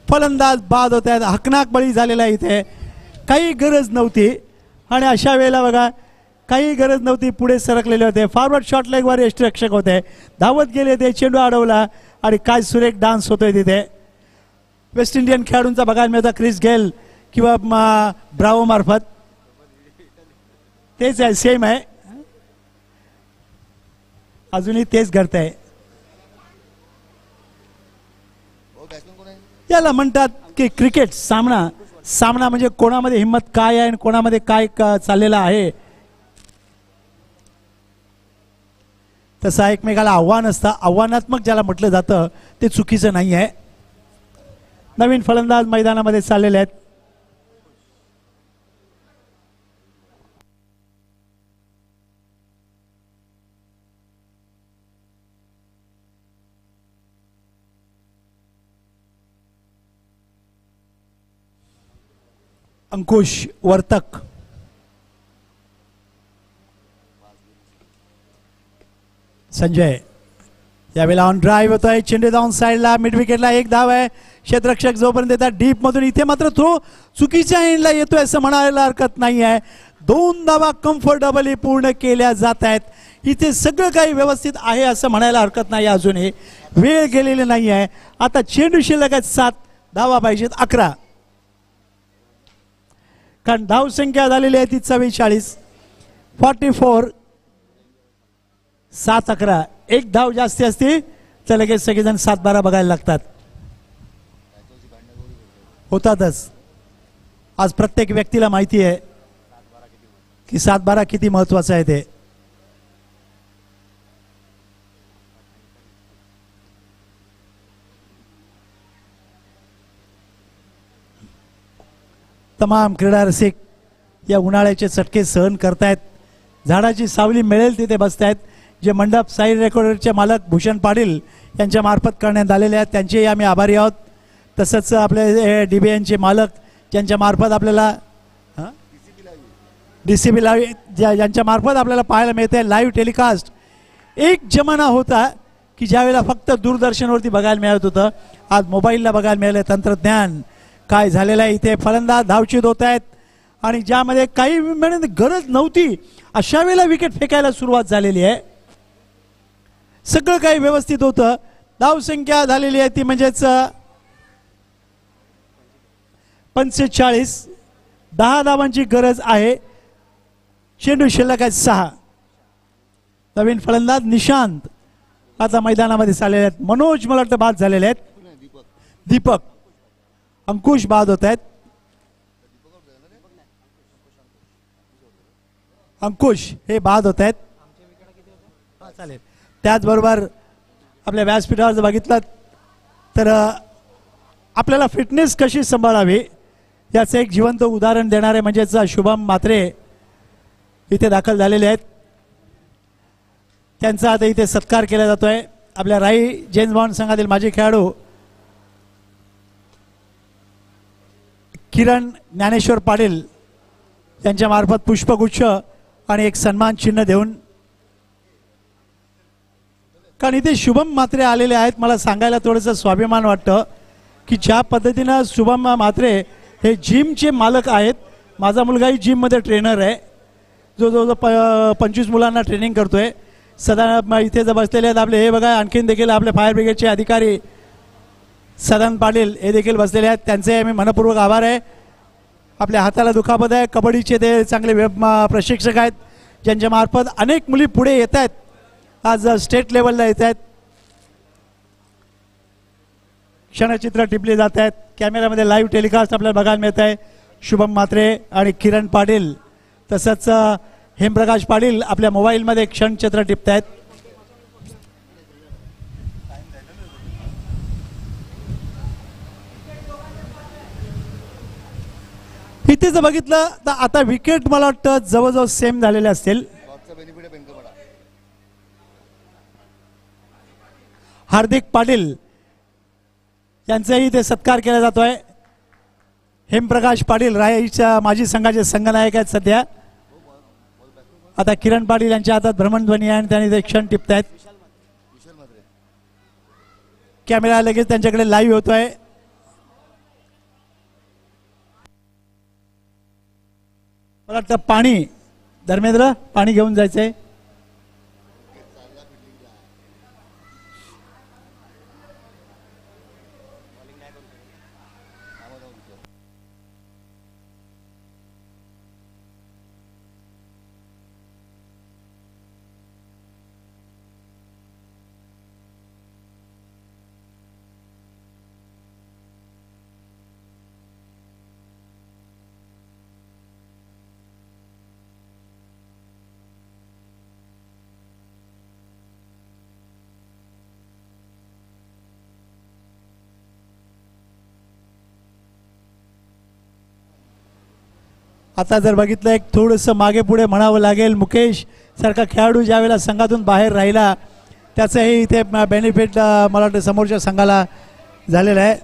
फलंदाज बाद होत आहेत. हकनाक बळी झालेला आहे. इथे काही गरज नव्हती आणि अशा वेळेला बघा काही गरज नव्हती. पुढे सरकलेले होते. फॉरवर्ड शॉट लेगवर यष्टिरक्षक होते. धावत गेले ते. चेंडू अडवला आणि काय सुरेख डान्स होतोय तिथे. वेस्ट इंडियन खेळाडूंचा बघायला मिळतं क्रिस गेल किंवा ब्रावो मार्फत. तेच आहे सेम आहे. अजूनही तेच घडतंय. याला म्हणतात की क्रिकेट सामना. सामना म्हणजे कोणामध्ये हिंमत काय आहे आणि कोणामध्ये काय चाललेलं आहे तसं एकमेकाला आव्हान असतं. आव्हानात्मक ज्याला म्हटलं जातं ते चुकीचं नाही आहे. नवीन फलंदाज मैदानामध्ये चाललेले आहेत. अंकुश वर्तक. संजय यावेळेला ऑन ड्राईव्ह होतोय. चेंडू डाऊन साईडला. मिड विकेटला 1 धाव आहे. क्षेत्ररक्षक जोपर्यंत येतात डीप मधून. इथे मात्र थ्रो चुकीच्या एंडला येतोय असं म्हणायला हरकत नाही आहे. 2 धावा कम्फर्टेबली पूर्ण केल्या जात आहेत. इथे सगळं काही व्यवस्थित आहे असं म्हणायला हरकत नाही. अजूनही वेळ गेलेली नाही आहे. आता चेंडू शिल्लक आहेत 7. धावा पाहिजेत 11 कारण धावसंख्या झालेली आहे ती 44. 44. 7-11. 1 धाव जास्ती असती तर लगेच सगळेजण 7-12 बघायला लागतात. होतातच. आज प्रत्येक व्यक्तीला माहिती आहे की 7-12 किती महत्वाचं आहे ते. तमाम क्रीडा रसिक या उन्हाळ्याचे चटके सहन करतायत. झाडाची सावली मिळेल तिथे बसतायत. जे मंडप साई रेकॉर्डरचे मालक भूषण पाटील यांच्या मार्फत करण्यात आलेले आहेत त्यांचेही आम्ही आभारी आहोत. तसंच आपले DBNचे मालक ज्यांच्या मार्फत आपल्याला DCB लाईव्ह ज्यांच्या मार्फत आपल्याला पाहायला मिळते लाईव्ह टेलिकास्ट. एक जमाना होता की ज्यावेळेला फक्त दूरदर्शनवरती बघायला मिळत होतं. आज मोबाईलला बघायला मिळालं. तंत्रज्ञान काय झालेलं आहे. इथे फलंदाज धावचीत होत आहेत आणि ज्यामध्ये काही गरज नव्हती अशा वेळेला विकेट फेकायला सुरुवात झालेली आहे. सगळं काही व्यवस्थित होतं. धावसंख्या झालेली आहे ती म्हणजेच 45. 10 धावांची गरज आहे. चेंडू शिल्लक आहेत 6. नवीन फलंदाज निशांत आता मैदानामध्ये चाललेले आहेत. मनोज मला वाटतं बाद झालेले आहेत. दीपक अंकुश बाद होत आहेत. अंकुश हे बाद होत आहेत. चालेल. त्याचबरोबर आपल्या व्यासपीठावर जर बघितलं तर आपल्याला फिटनेस कशी सांभाळावी याचं एक जिवंत उदाहरण देणारे म्हणजेच शुभम म्हात्रे इथे दाखल झालेले आहेत. त्यांचा आता इथे सत्कार केला जातोय. आपल्या राई जेम्स बॉन्ड संघातील माजी खेळाडू किरण ज्ञानेश्वर पाटील यांच्या मार्फत पुष्पगुच्छ आणि एक सन्मान चिन्ह देऊन, कारण इथे शुभम म्हात्रे आलेले आहेत. मला सांगायला थोडंसं स्वाभिमान वाटतं की ज्या पद्धतीनं शुभम म्हात्रे हे जिमचे मालक आहेत. माझा मुलगाही जिममध्ये ट्रेनर आहे, जो जवळजवळ 25 मुलांना ट्रेनिंग करतोय. सदा इथे जर बसलेले आहेत आपले, हे बघा आणखीन देखील आपले फायर ब्रिगेडचे अधिकारी सदानंद पाटील हे देखील बसलेले आहेत. त्यांचे आम्ही मनपूर्वक आभार आहे. आपल्या हाताला दुखापत आहे. कबड्डीचे ते चांगले प्रशिक्षक आहेत ज्यांच्या मार्फत अनेक मुली पुढे येत आहेत, आज स्टेट लेवलला येत आहेत. क्षणचित्र टिपली जात आहेत. कॅमेऱ्यामध्ये लाईव्ह टेलिकास्ट आपल्याला बघायला मिळत आहे. शुभम म्हात्रे आणि किरण पाटील तसंच हेमप्रकाश पाटील आपल्या मोबाईलमध्ये क्षणचित्र टिपत आहेत. इथे जर बघितलं तर आता विकेट मला वाटतं जवळजवळ सेम झालेले असतील. हार्दिक पाटील यांचाही इथे सत्कार केला जातोय. हेमप्रकाश पाटील रायच्या माजी संघाचे संघनायक आहेत सध्या. आता किरण पाटील यांच्या हातात भ्रमणध्वनी आहे आणि त्यांनी ते क्षण टिपतायत. कॅमेरा लगेच त्यांच्याकडे लाईव्ह होतोय. मला वाटतं पाणी, धर्मेंद्र पाणी घेऊन जायचंय. आता जर बघितलं एक थोडंसं मागे पुढे म्हणावं लागेल. मुकेश सारखा खेळाडू ज्यावेळेला संघातून बाहेर राहिला त्याचंही इथे बेनिफिट मला वाटतं समोरच्या संघाला झालेलं आहे.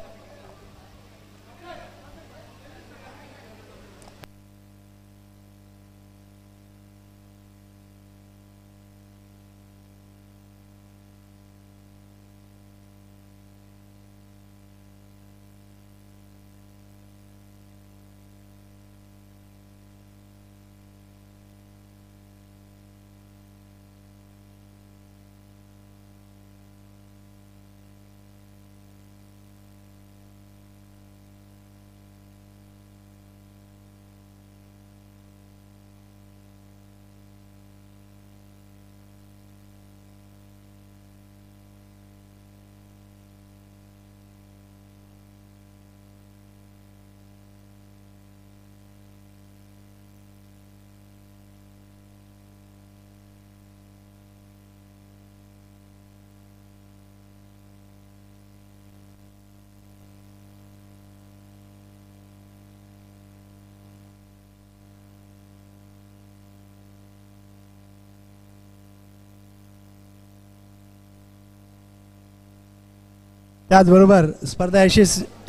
त्याचबरोबर स्पर्धा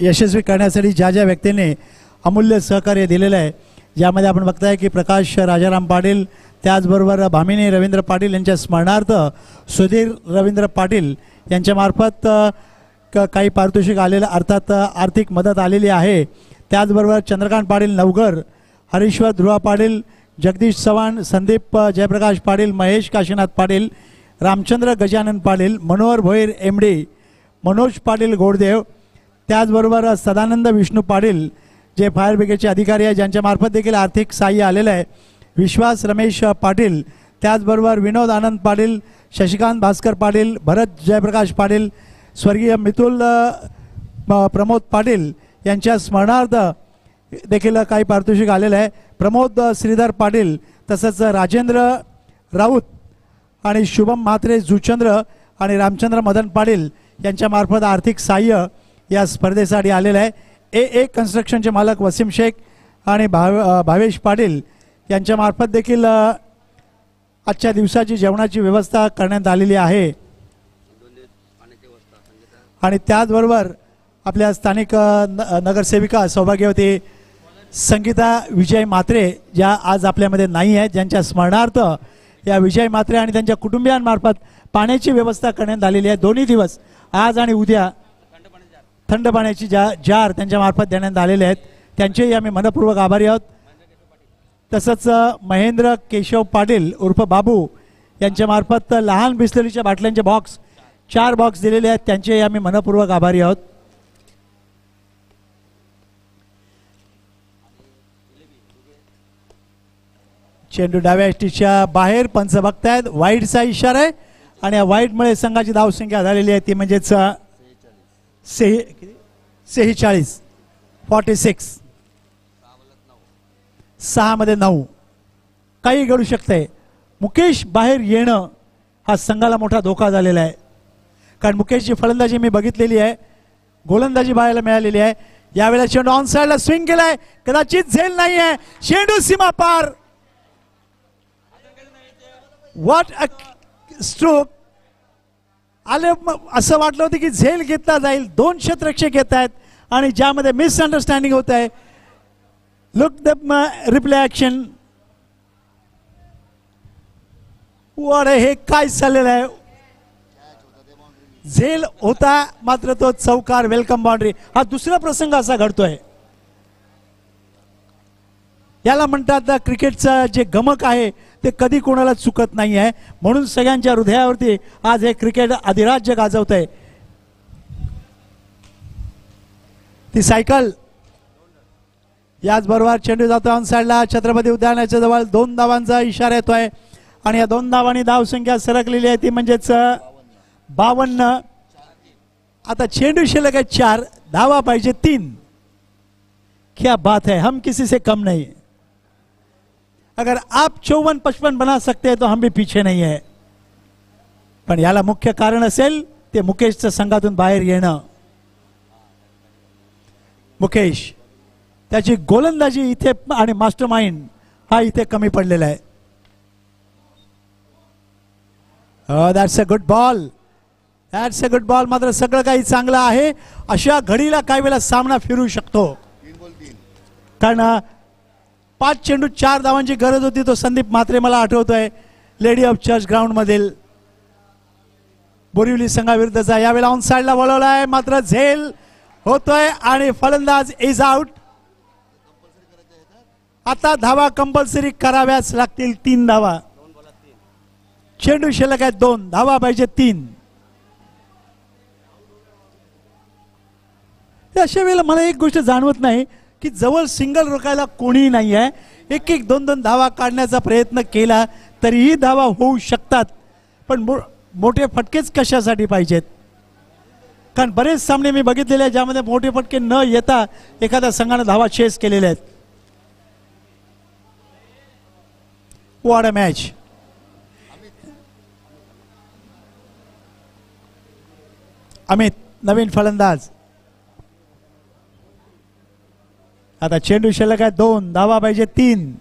यशस्वी करण्यासाठी ज्या ज्या व्यक्तींनी अमूल्य सहकार्य दिलेलं आहे, ज्यामध्ये आपण बघताय की प्रकाश राजाराम पाटील, त्याचबरोबर भामिनी रवींद्र पाटील यांच्या स्मरणार्थ सुधीर रवींद्र पाटील यांच्यामार्फत काही पारितोषिक आलेलं, अर्थात आर्थिक मदत आलेली आहे. त्याचबरोबर चंद्रकांत पाटील नवघर, हरीश्वर ध्रुवा पाटील, जगदीश चव्हाण, संदीप जयप्रकाश पाटील, महेश काशीनाथ पाटील, रामचंद्र गजानन पाटील, मनोहर भोईर MD, मनोज पाटील गोडदेव, त्याचबरोबर सदानंद विष्णू पाटील जे फायर ब्रिगेडचे अधिकारी आहे ज्यांच्या मार्फत देखील आर्थिक सहाय्य आलेलं आहे, विश्वास रमेश पाटील, त्याचबरोबर विनोद आनंद पाटील, शशिकांत भास्कर पाटील, भरत जयप्रकाश पाटील, स्वर्गीय मितुल प्रमोद पाटील यांच्या स्मरणार्थ देखील काही पारितोषिक आलेलं आहे. प्रमोद श्रीधर पाटील तसंच राजेंद्र राऊत आणि शुभम म्हात्रे जुचंद्र आणि रामचंद्र मदन पाटील यांच्या मार्फत आर्थिक सहाय्य या स्पर्धेसाठी आलेलं आहे. ए कन्स्ट्रक्शनचे मालक वसीम शेख आणि भावेश पाटील यांच्या मार्फत देखील आजच्या दिवसाची जेवणाची व्यवस्था करण्यात आलेली आहे. आणि त्याचबरोबर आपल्या स्थानिक नगरसेविका सौभाग्यवती संगीता विजय म्हात्रे ज्या आज आपल्यामध्ये नाही आहेत, ज्यांच्या स्मरणार्थ या विजय म्हात्रे आणि त्यांच्या कुटुंबियांमार्फत पाण्याची व्यवस्था करण्यात आलेली आहे. दोन्ही दिवस आज आणि उद्या थंड पाण्याची जार त्यांच्या मार्फत देण्यात आलेले आहेत. त्यांचेही आम्ही मनपूर्वक आभारी आहोत. तसंच महेंद्र केशव पाटील उर्फ बाबू यांच्या मार्फत लहान बिस्लरीच्या बाटल्यांचे बॉक्स 4 बॉक्स दिलेले आहेत. त्यांचेही आम्ही मनपूर्वक आभारी आहोत. चेंडू डाव्या एसटीच्या बाहेर पंच बघतायत. वाईडचा इशारा आहे आणि या वाईडमुळे संघाची धावसंख्या झालेली आहे ती म्हणजेच 46 6 मध्ये 9. काही घडू शकते. मुकेश बाहेर येणं हा संघाला मोठा धोका झालेला आहे, कारण मुकेशची फलंदाजी मी बघितलेली आहे, गोलंदाजी पाहायला मिळालेली आहे. यावेळेला चेंडू ऑन साइडला स्विंग केलाय, कदाचित झेल नाही आहे. चेंडू सीमा पार. What a stroke. आले असं वाटलं होतं की झेल घेतला जाईल. 2 क्षेत्ररक्षक येत आहेत आणि ज्यामध्ये मिसअंडरस्टँडिंग होत आहे. Look the replay action. हे काय चाललेलं आहे. झेल होता मात्र तो चौकार वेलकम बाउंड्री. हा दुसरा प्रसंग असा घडतोय. याला म्हणतात क्रिकेटचं जे गमक आहे ते कधी कोणाला चुकत नाही आहे. म्हणून सगळ्यांच्या हृदयावरती आज हे क्रिकेट अधिराज्य गाजवत आहे. ती सायकल. याचबरोबर चेंडू जातो ऑन साइडला. छत्रपती उद्यानाच्या जवळ 2 धावांचा इशारा येतोय आणि या 2 धावांनी धावसंख्या सरकलेली आहे ती म्हणजेच 52. आता चेंडू शिल्लक आहे 4 धावा पाहिजे 3. क्या बात है, हम किसी से कम नहीं. अगर आप 54-55 बना सकते हैं तो हम भी पीछे नहीं है. पण याला मुख्य कारण असेल ते मुकेशचं संघातून बाहेर येणं. मुकेश त्याची गोलंदाजी इथे आणि मास्टरमाइंड हा इथे कमी पडलेला आहे. That's a good ball. That's a good ball. मात्र सगळं काही चांगलं आहे. अशा घडीला काही वेळा सामना फिरू शकतो, कारण 5 चेंडू 4 धावांची गरज होती. तो संदीप म्हात्रे मला आठवतोय लेडी ऑफ चर्च ग्राउंड मधील बोरिवली संघाविरुद्धचा. यावेळेला ऑन साइडला वळवलाय मात्र झेल होतोय आणि फलंदाज इज आउट. आता धावा कंपल्सरी कराव्याच लागतील. 3 धावा. चेंडू शिल्लक आहे 2 धावा पाहिजे 3. अशा वेळेला मला एक गोष्ट जाणवत नाही की जवळ सिंगल रोखायला कोणी नाही आहे. 1-1 2-2 धावा काढण्याचा प्रयत्न केला तरीही धावा होऊ शकतात, पण मोठे फटकेच कशासाठी पाहिजेत. कारण बरेच सामने मी बघितलेले आहेत ज्यामध्ये मोठे फटके न येता एखाद्या संघाने धावा चेस केलेल्या आहेत. What a match. अमित नवीन फलंदाज. आता चेंडू शिल्लक आहे 2 धावा पाहिजे 3.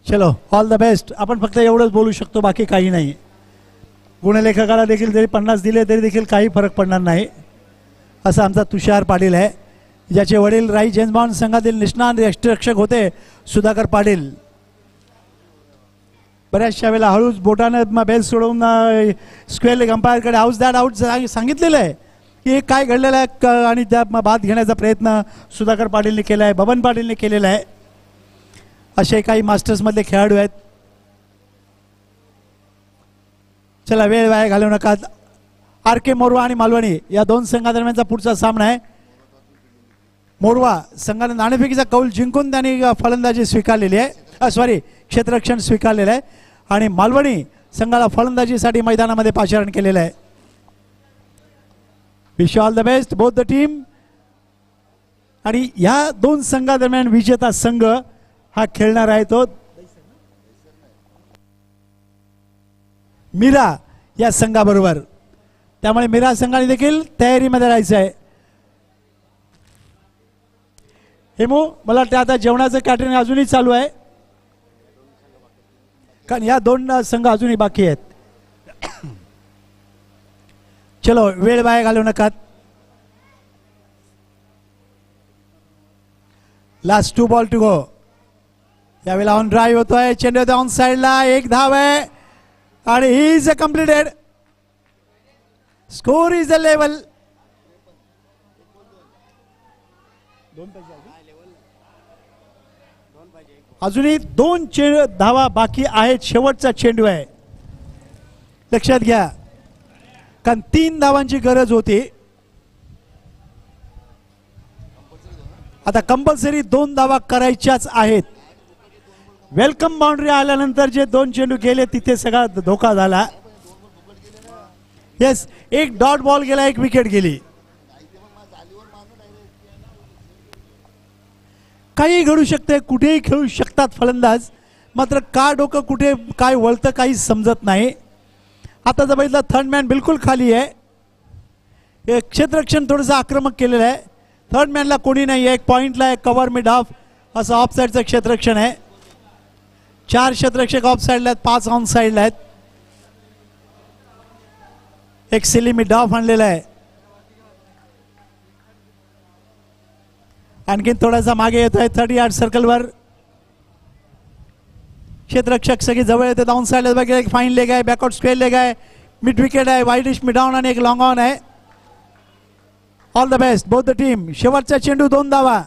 चलो ऑल द बेस्ट. आपण फक्त एवढंच बोलू शकतो, बाकी काही नाही. गुणलेखकाला देखील जरी 50 दिले तरी देखील काही फरक पडणार नाही, असं आमचा तुषार पाटील आहे, ज्याचे वडील राई जेम्स बॉन्ड संघातील निष्णात यष्टिरक्षक होते सुधाकर पाटील. बऱ्याचशा वेळेला हळूच बोटाने बेल सोडवून स्क्वेअर लेग अंपायरकडे हाऊस दॅट आउट सांगितलेलं आहे, की काय घडलेलं आहे आणि त्या बाद घेण्याचा प्रयत्न सुधाकर पाटीलने केला आहे, बबन पाटीलने केलेला आहे. असे काही मास्टर्समधले खेळाडू आहेत. चला वेळ वाया घालवू नका. आर के मोरवा आणि मालवणी या दोन संघादरम्यानचा पुढचा सामना आहे. मोरवा संघाने नाणेफेकीचा कौल जिंकून त्यांनी फलंदाजी स्वीकारलेली आहे, सॉरी क्षेत्ररक्षण स्वीकारलेलं आहे. आणि मालवणी संघाला फलंदाजीसाठी मैदानामध्ये पाचारण केलेलं आहे. Wish all the best both the team. आणि या दोन संघादरम्यान विजेता संघ हा खेळणार आहे तो मीरा या संघाबरोबर. त्यामुळे मीरा संघाने देखील तयारीमध्ये राहायचं आहे. हेमू मला वाटतं आता जेवणाचं कॅटरिंग अजूनही चालू आहे, कारण या दोन संघ अजूनही बाकी आहेत. चलो वेळ वाया घालवू नका. Last 2 ball to go. यावेळेला ऑन ड्राईव्ह होतोय, चेंडू होतोय ऑन साइडला, एक धाव आहे आणि he is a completed. Score is a level. अजूनही 2 धावा बाकी आहेत. शेवटचा चेंडू आहे, लक्षात घ्या, कारण 3 धावांची गरज होती. आता कंपल्सरी 2 धावा करायच्याच आहेत. वेलकम बाउंड्री आल्यानंतर जे 2 चेंडू गेले तिथे सगळा धोका झाला. येस, एक डॉट बॉल गेला, एक विकेट गेली. काही घडू शकते, कुठेही खेळू शकतात फलंदाज, मात्र का डोकं कुठे काय वळतं काही समजत नाही. आता जर बघितलं थर्ड मॅन बिलकुल खाली आहे. क्षेत्ररक्षण थोडंसं आक्रमक केलेलं आहे. थर्ड मॅनला कोणी नाही आहे, एक पॉईंटला आहे, कव्हर मिड ऑफ असं ऑफ साईडचं क्षेत्ररक्षण आहे. 4 क्षेत्ररक्षक ऑफ साईडला आहेत, 5 ऑन साईडला आहेत. एक सिली मिड ऑफ आणलेला आहे. आणखीन थोडासा मागे येतोय 30 यार्ड सर्कलवर. क्षेत्ररक्षक सगळे जवळ येते. डाऊन साइडला बघा, एक फाईन लेग आहे, बॅकआउट स्क्वेअर लेग आहे, मिड विकेट आहे, वाईडिश मिड डाऊन आणि एक लॉंग ऑन आहे. All the best both the team. शेवटचा चेंडू 2 धावा.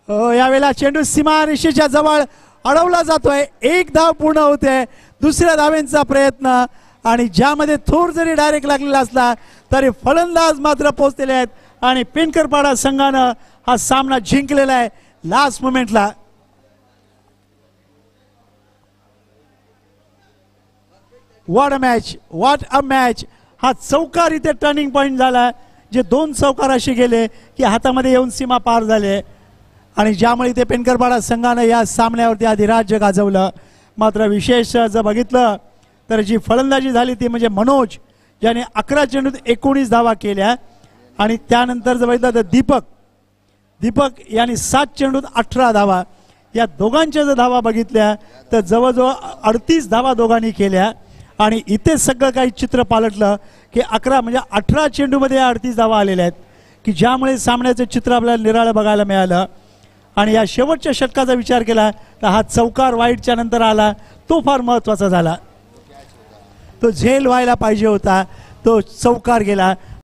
यावेळेला चेंडू सीमा रेषेच्या जवळ अडवला जातोय. 1 धाव पूर्ण होते. दुसऱ्या धावेचा प्रयत्न आणि ज्यामध्ये थोर जरी डायरेक्ट लागलेला असला तरी फलंदाज मात्र पोहोचलेले आहेत आणि पेनकरपाडा संघानं हा सामना जिंकलेला आहे लास्ट मोमेंटला. What a match, what a match. हा चौकार इथे टर्निंग पॉइंट झाला, जे 2 चौकार असे गेले की हातामध्ये येऊन सीमा पार झाले आणि ज्यामुळे इथे पेनकरपाडा संघानं या सामन्यावरती अधिराज्य गाजवलं. मात्र विशेष जर बघितलं तर जी फलंदाजी झाली ती म्हणजे मनोज, ज्याने 11 चेंडूत 19 धावा केल्या. आणि त्यानंतर जर बघितलं तर दीपक यांनी 7 चेंडूत 18 धावा. या दोघांच्या जर धावा बघितल्या तर जवळजवळ 38 धावा दोघांनी केल्या. आणि इथे सगळं काही चित्र पालटलं की 11 म्हणजे 18 चेंडूमध्ये 38 धावा आलेल्या आहेत, की ज्यामुळे सामन्याचं चित्र आपल्याला निराळं बघायला मिळालं. आणि या शेवटच्या षटकाचा विचार केला तर हा चौकार वाईटच्या नंतर आला, तो फार महत्त्वाचा झाला. तो झेल व्हायला पाहिजे होता, तो चौकार गेला.